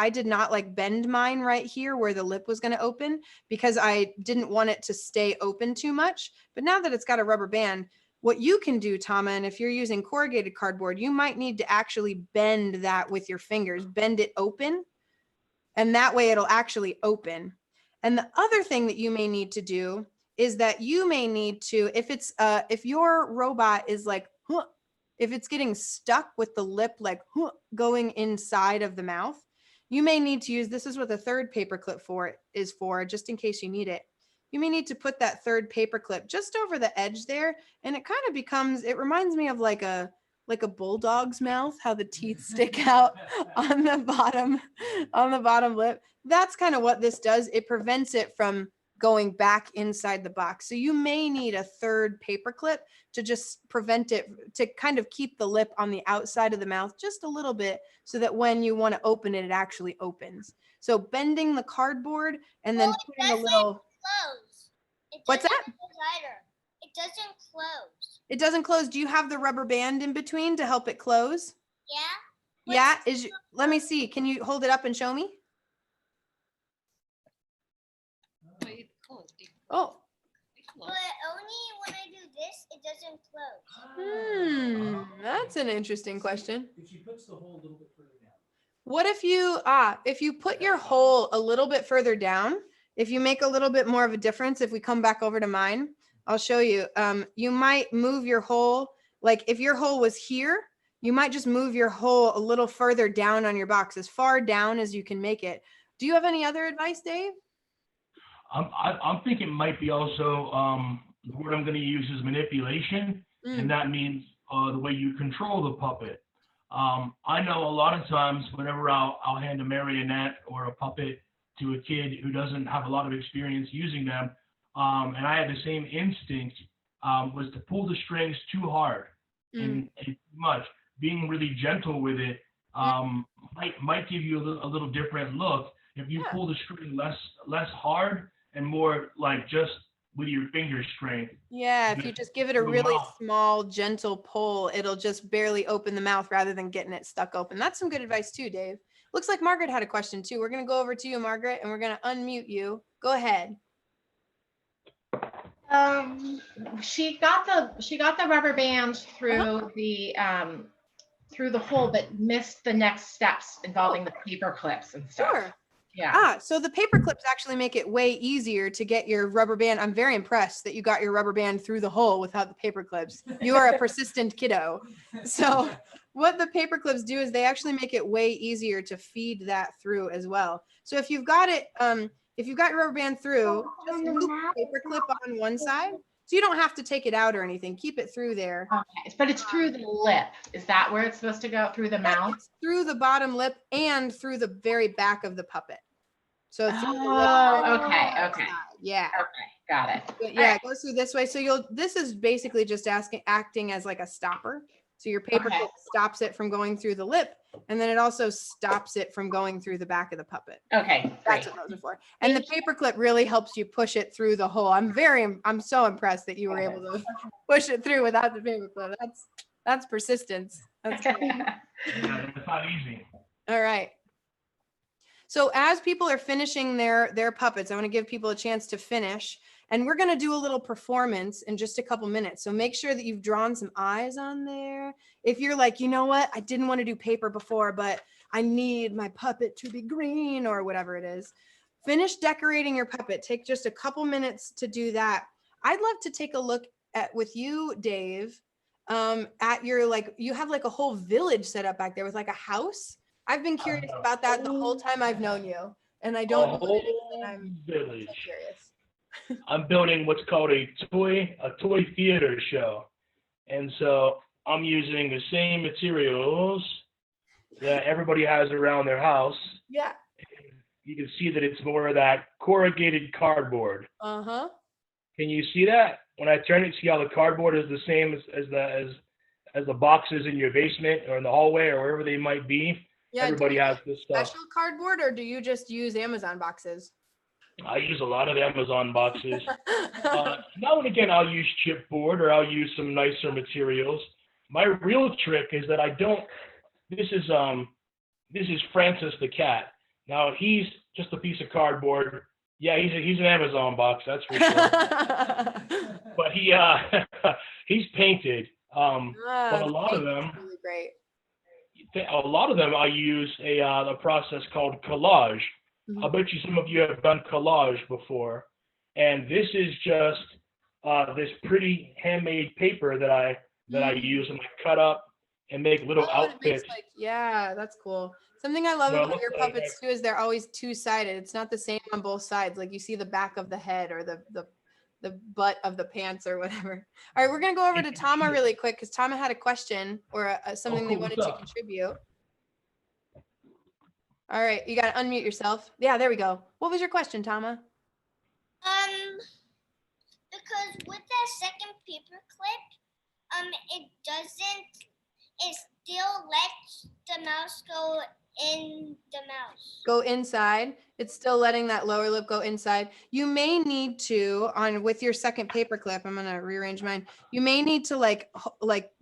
right here where the lip was going to open because I didn't want it to stay open too much. But now that it's got a rubber band, what you can do, Tama, and if you're using corrugated cardboard, you might need to actually bend that with your fingers, bend it open, and that way it'll actually open. And the other thing that you may need to do is that you may need to, if your robot is like, huh, if it's getting stuck with the lip like huh, going inside of the mouth, you may need to use, this is what the third paper clip is for, just in case you need it. You may need to put that third paper clip just over the edge there, and it kind of becomes, it reminds me of like a bulldog's mouth, how the teeth stick out on the bottom lip. That's kind of what this does. It prevents it from going back inside the box. So you may need a third paper clip to just prevent it, to kind of keep the lip on the outside of the mouth just a little bit so that when you want to open it, it actually opens. So bending the cardboard and then putting a little... Close. What's that? It doesn't close. It doesn't close. Do you have the rubber band in between to help it close? Yeah. Yeah. Let me see. Can you hold it up and show me? Oh. But only when I do this, it doesn't close. That's an interesting question. If she puts the hole a little bit further down. What if you put your hole a little bit further down, if you make a little bit more of a difference, if we come back over to mine, I'll show you. You might move your hole, like if your hole was here, you might just move your hole a little further down on your box, as far down as you can make it. Do you have any other advice, Dave? I'm thinking it might be also, the word I'm going to use is manipulation, and that means the way you control the puppet. I know a lot of times whenever I'll hand a marionette or a puppet to a kid who doesn't have a lot of experience using them, and I had the same instinct, was to pull the strings too hard and too much. Being really gentle with it might give you a little different look. If you pull the string less hard and more like just with your finger strength. Yeah, if you just give it a really small, gentle pull, it'll just barely open the mouth rather than getting it stuck open. That's some good advice too, Dave. Looks like Margaret had a question too. We're going to go over to you, Margaret, and we're going to unmute you. Go ahead. She got the rubber band through the hole, but missed the next steps involving the paper clips and stuff. Sure. Yeah. So the paper clips actually make it way easier to get your rubber band. I'm very impressed that you got your rubber band through the hole without the paper clips. You are a persistent kiddo. So what the paper clips do is they actually make it way easier to feed that through as well. So if you've got it, if you've got your rubber band through, just loop the paper clip on one side. So you don't have to take it out or anything. Keep it through there. Okay, but it's through the lip. Is that where it's supposed to go? Through the mouth? It's through the bottom lip and through the very back of the puppet. So through the lip. Okay. Yeah. Got it. But yeah, it goes through this way. So this is basically just acting as like a stopper. So your paper clip stops it from going through the lip, and then it also stops it from going through the back of the puppet. Okay, That's great. what those are for. And the paper clip really helps you push it through the hole. I'm so impressed that you were able to push it through without the paper clip. That's persistence. That's cool. Yeah, it's not easy. All right. So as people are finishing their puppets, I want to give people a chance to finish. And we're going to do a little performance in just a couple minutes. So make sure that you've drawn some eyes on there. If you're like, you know what, I didn't want to do paper before, but I need my puppet to be green or whatever it is. Finish decorating your puppet. Take just a couple minutes to do that. I'd love to take a look at with you, Dave, at your, like, you have like a whole village set up back there with like a house. I've been curious about that the whole time I've known you. And I don't know what it is, and I'm village. so curious. I'm building what's called a toy theater show. And so I'm using the same materials that everybody has around their house. Yeah. You can see that it's more of that corrugated cardboard. Uh-huh. Can you see that? When I turn it, see how the cardboard is the same as the boxes in your basement or in the hallway or wherever they might be? Yeah, Everybody has this stuff. Special cardboard, or do you just use Amazon boxes? I use a lot of Amazon boxes. Now and again, I'll use chipboard or I'll use some nicer materials. My real trick is that I don't. This is Francis the cat. Now he's just a piece of cardboard. Yeah, he's an Amazon box, that's for sure. But he's painted. But a lot of them. Really great. A lot of them I use a process called collage. Mm-hmm. I bet you some of you have done collage before, and this is just this pretty handmade paper that I use and I cut up and make little outfits. Yeah, that's cool. Something I love about your puppets too is they're always two-sided. It's not the same on both sides. Like you see the back of the head or the butt of the pants or whatever. All right, we're gonna go over to Tama really quick because Tama had a question or something they wanted to contribute. All right, you gotta unmute yourself. Yeah, there we go. What was your question, Tama? Because with that second paper clip, it still lets the mouse go in the mouse. Go inside. It's still letting that lower lip go inside. You may need to, with your second paper clip, I'm gonna rearrange mine. You may need to like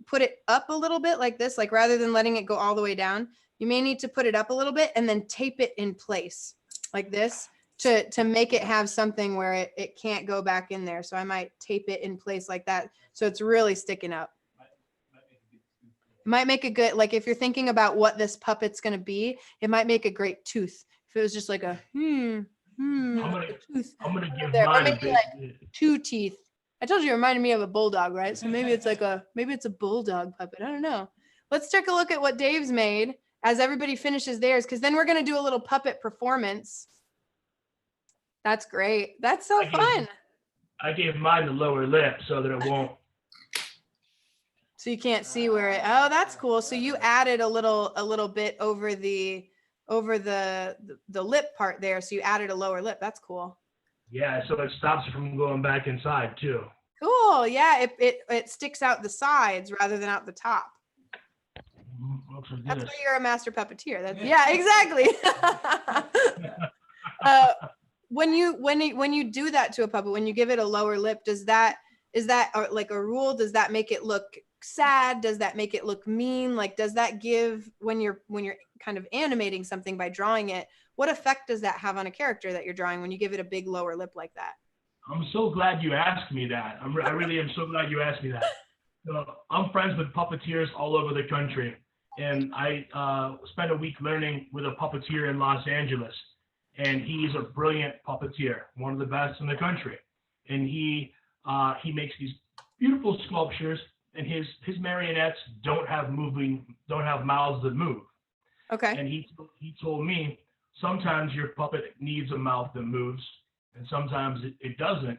put it up a little bit like this, like rather than letting it go all the way down, you may need to put it up a little bit and then tape it in place like this to make it have something where it can't go back in there. So I might tape it in place like that so it's really sticking up. It might make a good, like if you're thinking about what this puppet's gonna be, it might make a great tooth. If it was just like a I'm tooth. gonna give There, or mine a maybe big. like 2 teeth. I told you it reminded me of a bulldog, right? So maybe it's like maybe it's a bulldog puppet. I don't know. Let's take a look at what Dave's made as everybody finishes theirs, because then we're gonna do a little puppet performance. That's great. That's so fun. I gave mine the lower lip so that it won't. So you can't see where it. Oh, that's cool. So you added a little bit over the lip part there. So you added a lower lip. That's cool. Yeah, so it stops it from going back inside too. Cool. Yeah, it sticks out the sides rather than out the top. Looks like That's this. why you're a master puppeteer. Yeah, exactly. When you do that to a puppet, when you give it a lower lip, is that like a rule? Does that make it look sad? Does that make it look mean? Like, does that give, when you're kind of animating something by drawing it, what effect does that have on a character that you're drawing when you give it a big lower lip like that? I'm so glad you asked me that. I really am so glad you asked me that. I'm friends with puppeteers all over the country, and I spent a week learning with a puppeteer in Los Angeles, and he's a brilliant puppeteer, one of the best in the country, and he makes these beautiful sculptures, and his marionettes don't have mouths that move. Okay. And he told me sometimes your puppet needs a mouth that moves, and sometimes it doesn't.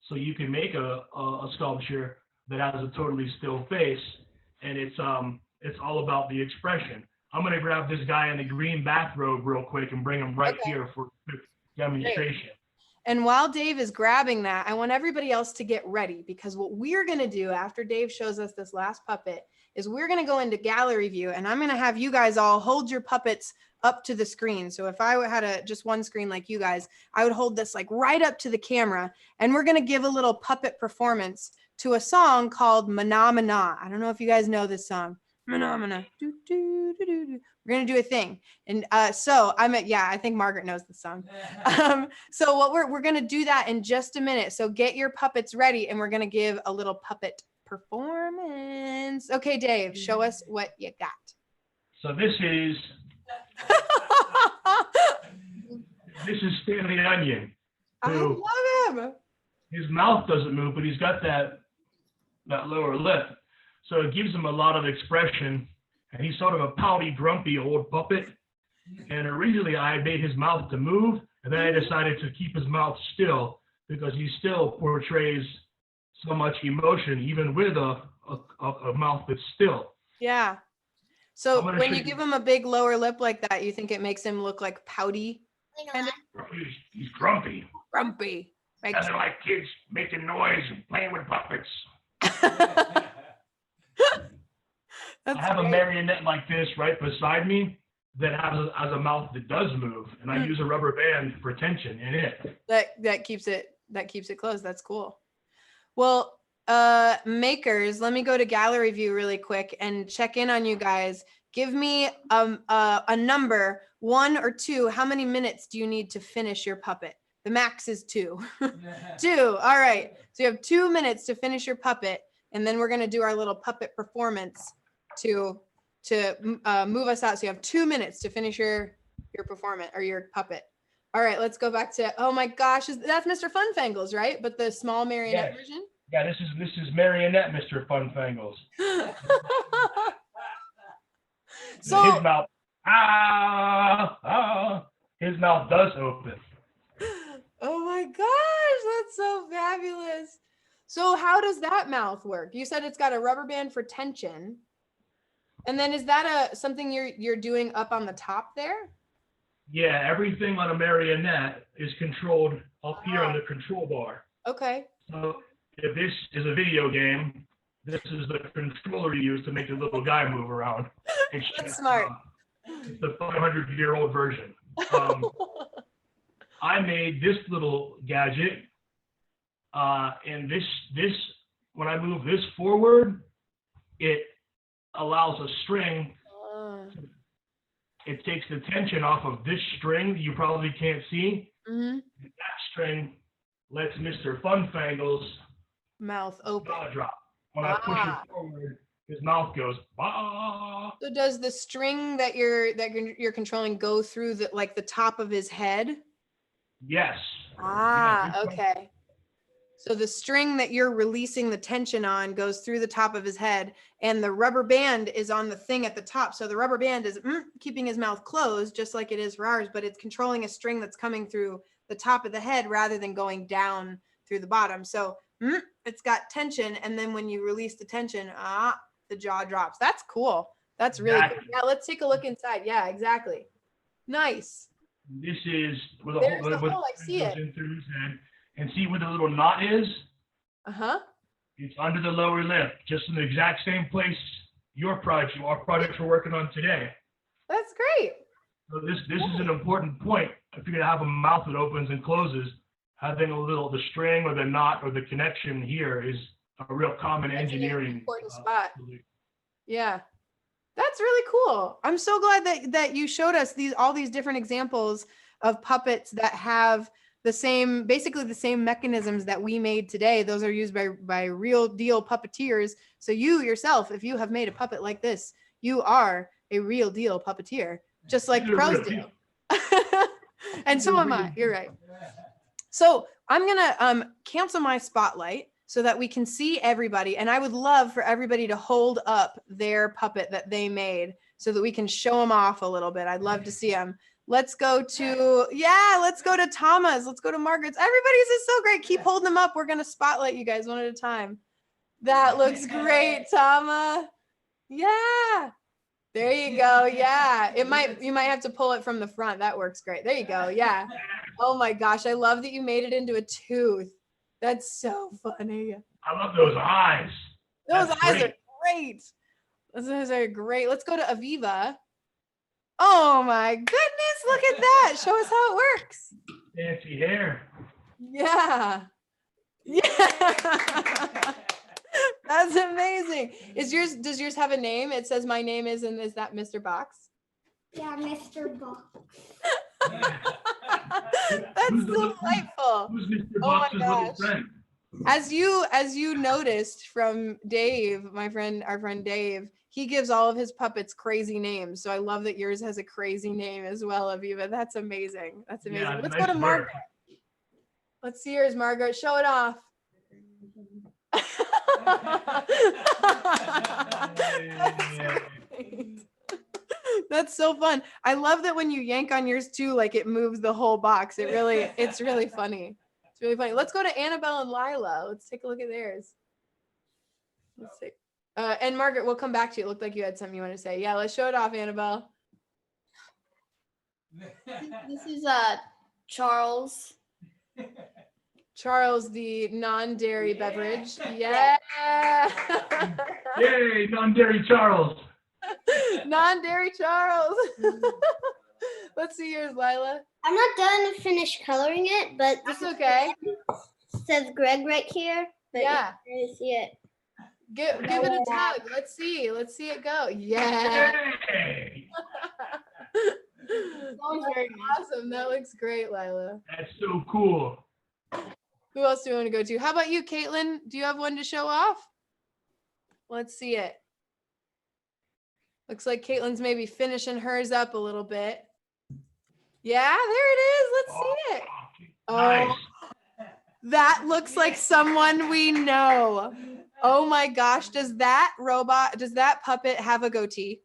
So you can make a sculpture that has a totally still face, and it's all about the expression. I'm gonna grab this guy in the green bathrobe real quick and bring him right here for a quick demonstration. And while Dave is grabbing that, I want everybody else to get ready, because what we're going to do after Dave shows us this last puppet is we're going to go into gallery view, and I'm going to have you guys all hold your puppets up to the screen. So if I had just one screen like you guys, I would hold this like right up to the camera, and we're going to give a little puppet performance to a song called Mana Mana. I don't know if you guys know this song. Mana Mana. Do, do, do, do, do. We're going to do a thing. And so I think Margaret knows the song. So what we're going to do that in just a minute. So get your puppets ready, and we're going to give a little puppet performance. Okay, Dave, show us what you got. So this is Stanley Onion. I Who, love him. his mouth doesn't move, but he's got that lower lip. So it gives him a lot of expression. And he's sort of a pouty, grumpy old puppet. And originally I made his mouth to move, and then I decided to keep his mouth still because he still portrays so much emotion, even with a mouth that's still. Yeah. So I'm gonna when show you you- give him a big lower lip like that, you think it makes him look like pouty, Wait, no, kind of He's grumpy. grumpy. Makes Doesn't like kids making noise and playing with puppets. That's I have a great. marionette like this right beside me that has a mouth that does move, and I use a rubber band for tension in it. that keeps it closed. That's cool. Well, makers, let me go to gallery view really quick and check in on you guys. Give me a number, 1 or 2. How many minutes do you need to finish your puppet? The max is 2. 2. All right. So you have 2 minutes to finish your puppet, and then we're going to do our little puppet performance to move us out. So you have 2 minutes to finish your performance or your puppet. All right, let's go back to, oh my gosh, that's Mr. Funfangles, right? But the small marionette Yes. version? Yeah, this is marionette Mr. Funfangles. So, his mouth, his mouth does open. oh my gosh, that's so fabulous. So how does that mouth work? You said it's got a rubber band for tension. And then is that something you're doing up on the top there? Yeah, everything on a marionette is controlled up here on the control bar. Okay. So if this is a video game, this is the controller you use to make the little guy move around. It's That's just, smart. It's the 500-year-old version. I made this little gadget, and this when I move this forward, it allows a string. It takes the tension off of this string that you probably can't see. Mm-hmm. That string lets Mr. Funfangles Mouth open. jaw drop. When I push it forward, his mouth goes, bah. So does the string that you're controlling go through the top of his head? Yes. Ah, okay. So the string that you're releasing the tension on goes through the top of his head, and the rubber band is on the thing at the top. So the rubber band is keeping his mouth closed, just like it is for ours, but it's controlling a string that's coming through the top of the head rather than going down through the bottom. So it's got tension, and then when you release the tension, the jaw drops. That's cool. That's really cool. Yeah, let's take a look inside. Yeah, exactly. Nice. This is with a There's hole. the hole, I see it. In through his head. And see where the little knot is? Uh-huh. It's under the lower lip, just in the exact same place our projects we're working on today. That's great. So this is an important point. If you're gonna have a mouth that opens and closes, having the string or the knot or the connection here is a real common That's an engineering important spot. solution. Yeah. That's really cool. I'm so glad that you showed us all these different examples of puppets that have basically the same mechanisms that we made today. Those are used by real deal puppeteers. So you yourself, if you have made a puppet like this, you are a real deal puppeteer, just like the pros do. And so am I. You're right. So I'm gonna cancel my spotlight so that we can see everybody. And I would love for everybody to hold up their puppet that they made so that we can show them off a little bit. I'd love to see them. Let's go to Thomas. Let's go to Margaret's. Everybody's is so great. Keep holding them up. We're going to spotlight you guys one at a time. That looks great, Tama. Yeah. There you go. Yeah. You might have to pull it from the front. That works great. There you go. Yeah. Oh my gosh, I love that you made it into a tooth. That's so funny. I love those eyes. Those That's eyes great. are great. Those are great. Let's go to Aviva. Oh my goodness, look at that. Show us how it works. Fancy hair. Yeah. Yeah. That's amazing. Does yours have a name? It says my name is, and is that Mr. Box? Yeah, Mr. Box. That's delightful. Who's Mr. Oh my Box's little gosh. friend? As you noticed from Dave, our friend Dave, he gives all of his puppets crazy names. So I love that yours has a crazy name as well, Aviva. That's amazing. That's amazing. Yeah, Let's nice go to work. Margaret. Let's see yours, Margaret. Show it off. That's so fun. I love that when you yank on yours too, like it moves the whole box. It's really funny. It's really funny. Let's go to Annabelle and Lila. Let's take a look at theirs. Let's see. And Margaret, we'll come back to you. It looked like you had something you want to say. Yeah, let's show it off, Annabelle. This is Charles. Charles, the non-dairy beverage. Yeah. Yay, non-dairy Charles. Non-dairy Charles. Let's see yours, Lila. I'm not done to finish coloring it, but this That's okay. says Greg right here. But Yeah. you can't see it. Give it a tug. Let's see it go. Yeah. Yay. Awesome. That looks great, Lila. That's so cool. Who else do we want to go to? How about you, Caitlin? Do you have one to show off? Let's see it. Looks like Caitlin's maybe finishing hers up a little bit. Yeah, there it is. Let's see it. Nice. Oh, that looks like someone we know. Oh my gosh. Does that puppet have a goatee?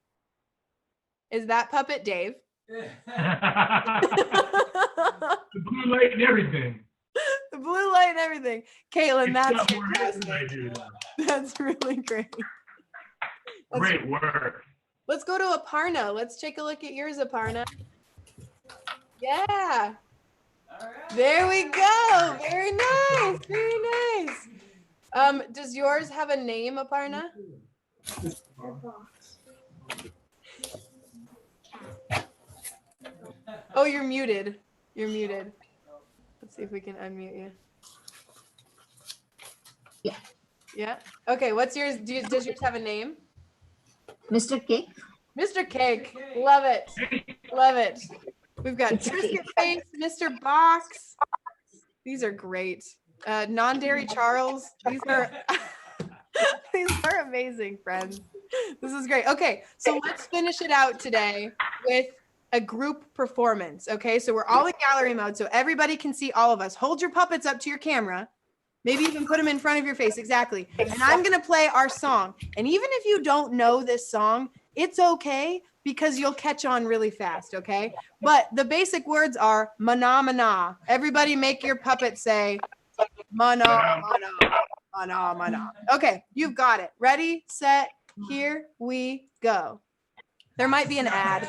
Is that puppet Dave? The blue light and everything. The blue light and everything. Caitlin, It's that's got more hair than I fantastic. do. That's really great. Great work. Let's go to Aparna. Let's take a look at yours, Aparna. Yeah. There we go. Very nice. Very nice. Does yours have a name, Aparna? Oh, you're muted. You're muted. Let's see if we can unmute you. Yeah. Yeah. Okay. What's yours? Does yours have a name? Mr. Cake. Mr. Cake. Love it. Love it. We've got Trisket Face, Mr. Box. These are great. Non-dairy Charles. These are amazing, friends. This is great. Okay, so let's finish it out today with a group performance. Okay, so we're all in gallery mode, so everybody can see all of us. Hold your puppets up to your camera. Maybe even put them in front of your face. Exactly. And I'm going to play our song. And even if you don't know this song, it's okay because you'll catch on really fast. Okay. But the basic words are mana, mana. Everybody make your puppet say mana, mana, mana, mana. Okay. You've got it. Ready, set, here we go. There might be an ad.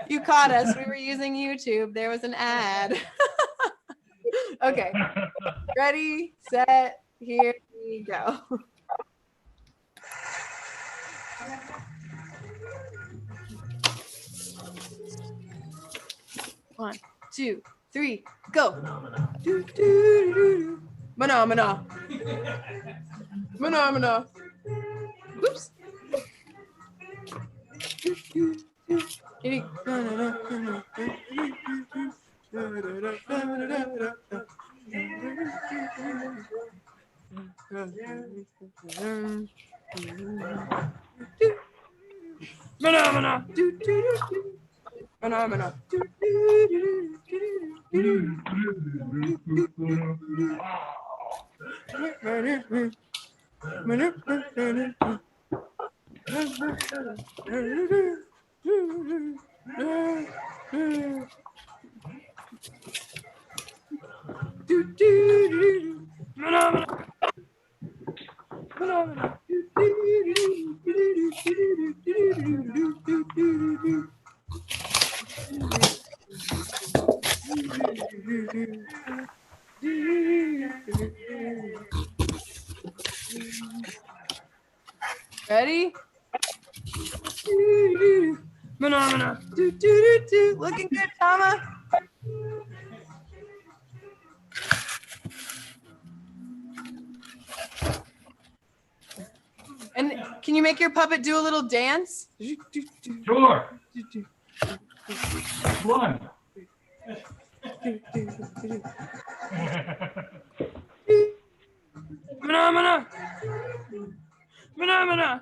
You caught us. We were using YouTube. There was an ad. Okay. Ready, set, here we go. One, two, three, go. Do, do, do, do. Mana, mana. Mana, mana. Oops. Phenomena. Phenomena. Ready? Phenomena. Looking good, Tama. And can you make your puppet do a little dance? Sure. One. Phenomena. Phenomena.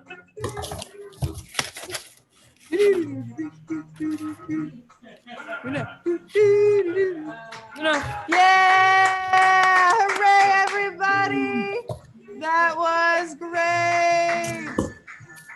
Yeah! Hooray, everybody! That was great.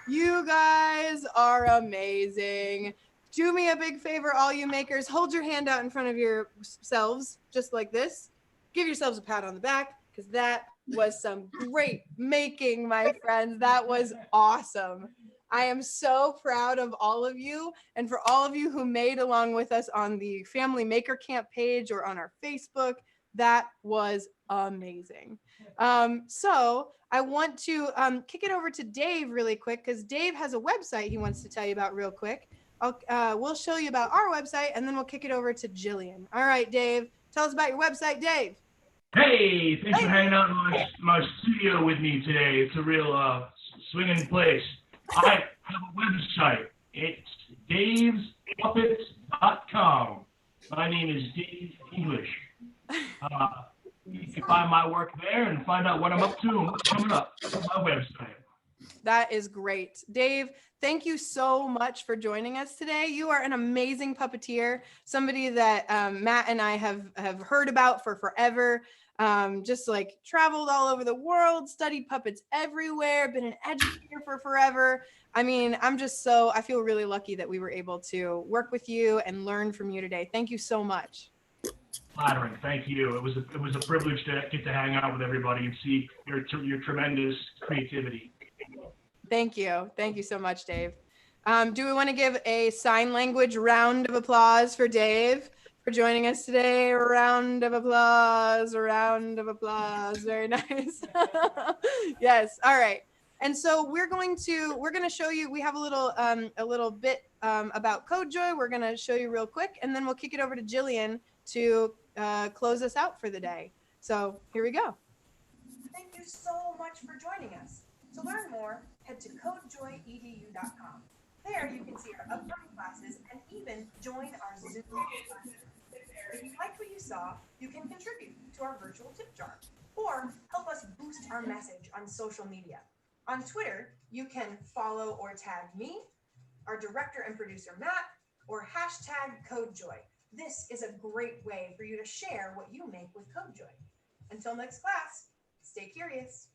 You guys are amazing. Do me a big favor, all you makers. Hold your hand out in front of yourselves, just like this. Give yourselves a pat on the back, because that was some great making, my friends. That was awesome. I am so proud of all of you, and for all of you who made along with us on the Family Maker Camp page or on our Facebook. That was amazing. So I want to kick it over to Dave really quick, because Dave has a website he wants to tell you about real quick. We'll show you about our website, and then we'll kick it over to Jillian. All right, Dave, tell us about your website, Dave. Hey, thanks for hanging out in my studio with me today. It's a real swinging place. I have a website. It's davespuppets.com. My name is Dave English. You can find my work there and find out what I'm up to and what's coming up on my website. That is great. Dave, thank you so much for joining us today. You are an amazing puppeteer, somebody that Matt and I have heard about for forever. Just like traveled all over the world, studied puppets everywhere, been an educator for forever. I mean, I feel really lucky that we were able to work with you and learn from you today. Thank you so much. Flattering. Thank you. It was a privilege to get to hang out with everybody and see your tremendous creativity. Thank you. Thank you so much, Dave. Do we want to give a sign language round of applause for Dave for joining us today? A round of applause, a round of applause. Very nice. Yes. All right. And so we're going to show you, we have a little bit about CodeJoy. We're going to show you real quick, and then we'll kick it over to Jillian to close us out for the day. So here we go. Thank you so much for joining us. To learn more, head to codejoyedu.com. There you can see our upcoming classes and even join our Zoom classes. If you liked what you saw, you can contribute to our virtual tip jar or help us boost our message on social media. On Twitter, you can follow or tag me, our director and producer Matt, or hashtag CodeJoy. This is a great way for you to share what you make with CodeJoy. Until next class, stay curious.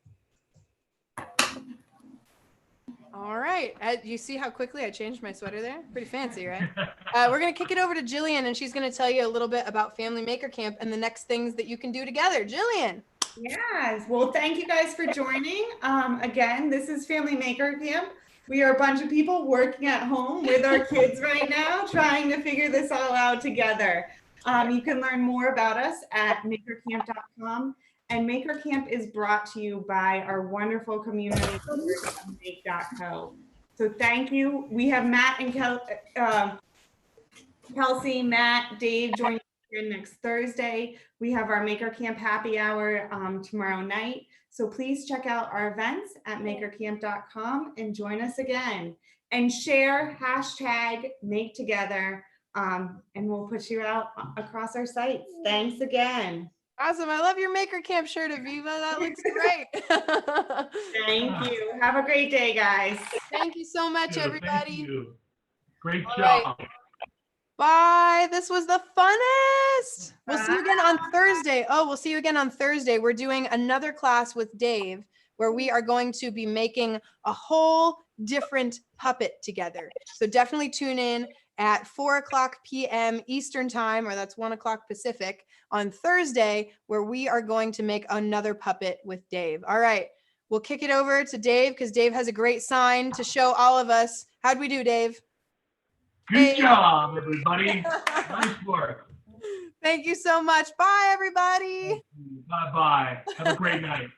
All right. You see how quickly I changed my sweater there? Pretty fancy, right? We're going to kick it over to Jillian, and she's going to tell you a little bit about Family Maker Camp and the next things that you can do together. Jillian. Yes. Well, thank you guys for joining. Again, this is Family Maker Camp. We are a bunch of people working at home with our kids right now, trying to figure this all out together. You can learn more about us at MakerCamp.com. And MakerCamp is brought to you by our wonderful community members at Make.co. So thank you. We have Matt and Kelsey, Matt, Dave joining us again next Thursday. We have our MakerCamp happy hour tomorrow night. So please check out our events at MakerCamp.com and join us again. And share #MakeTogether, and we'll put you out across our sites. Thanks again. Awesome. I love your Maker Camp shirt, Aviva. That looks great. Thank you. Have a great day, guys. Thank you so much, everybody. Thank you. Great All job. right. Bye. This was the funnest. We'll see you again on Thursday. Oh, we'll see you again on Thursday. We're doing another class with Dave where we are going to be making a whole different puppet together. So definitely tune in at 4:00 p.m. Eastern time, or that's 1:00 Pacific on Thursday, where we are going to make another puppet with Dave. All right. We'll kick it over to Dave because Dave has a great sign to show all of us. How'd we do, Dave? Good job, everybody. Nice work. Thank you so much. Bye, everybody. Bye-bye. Have a great night.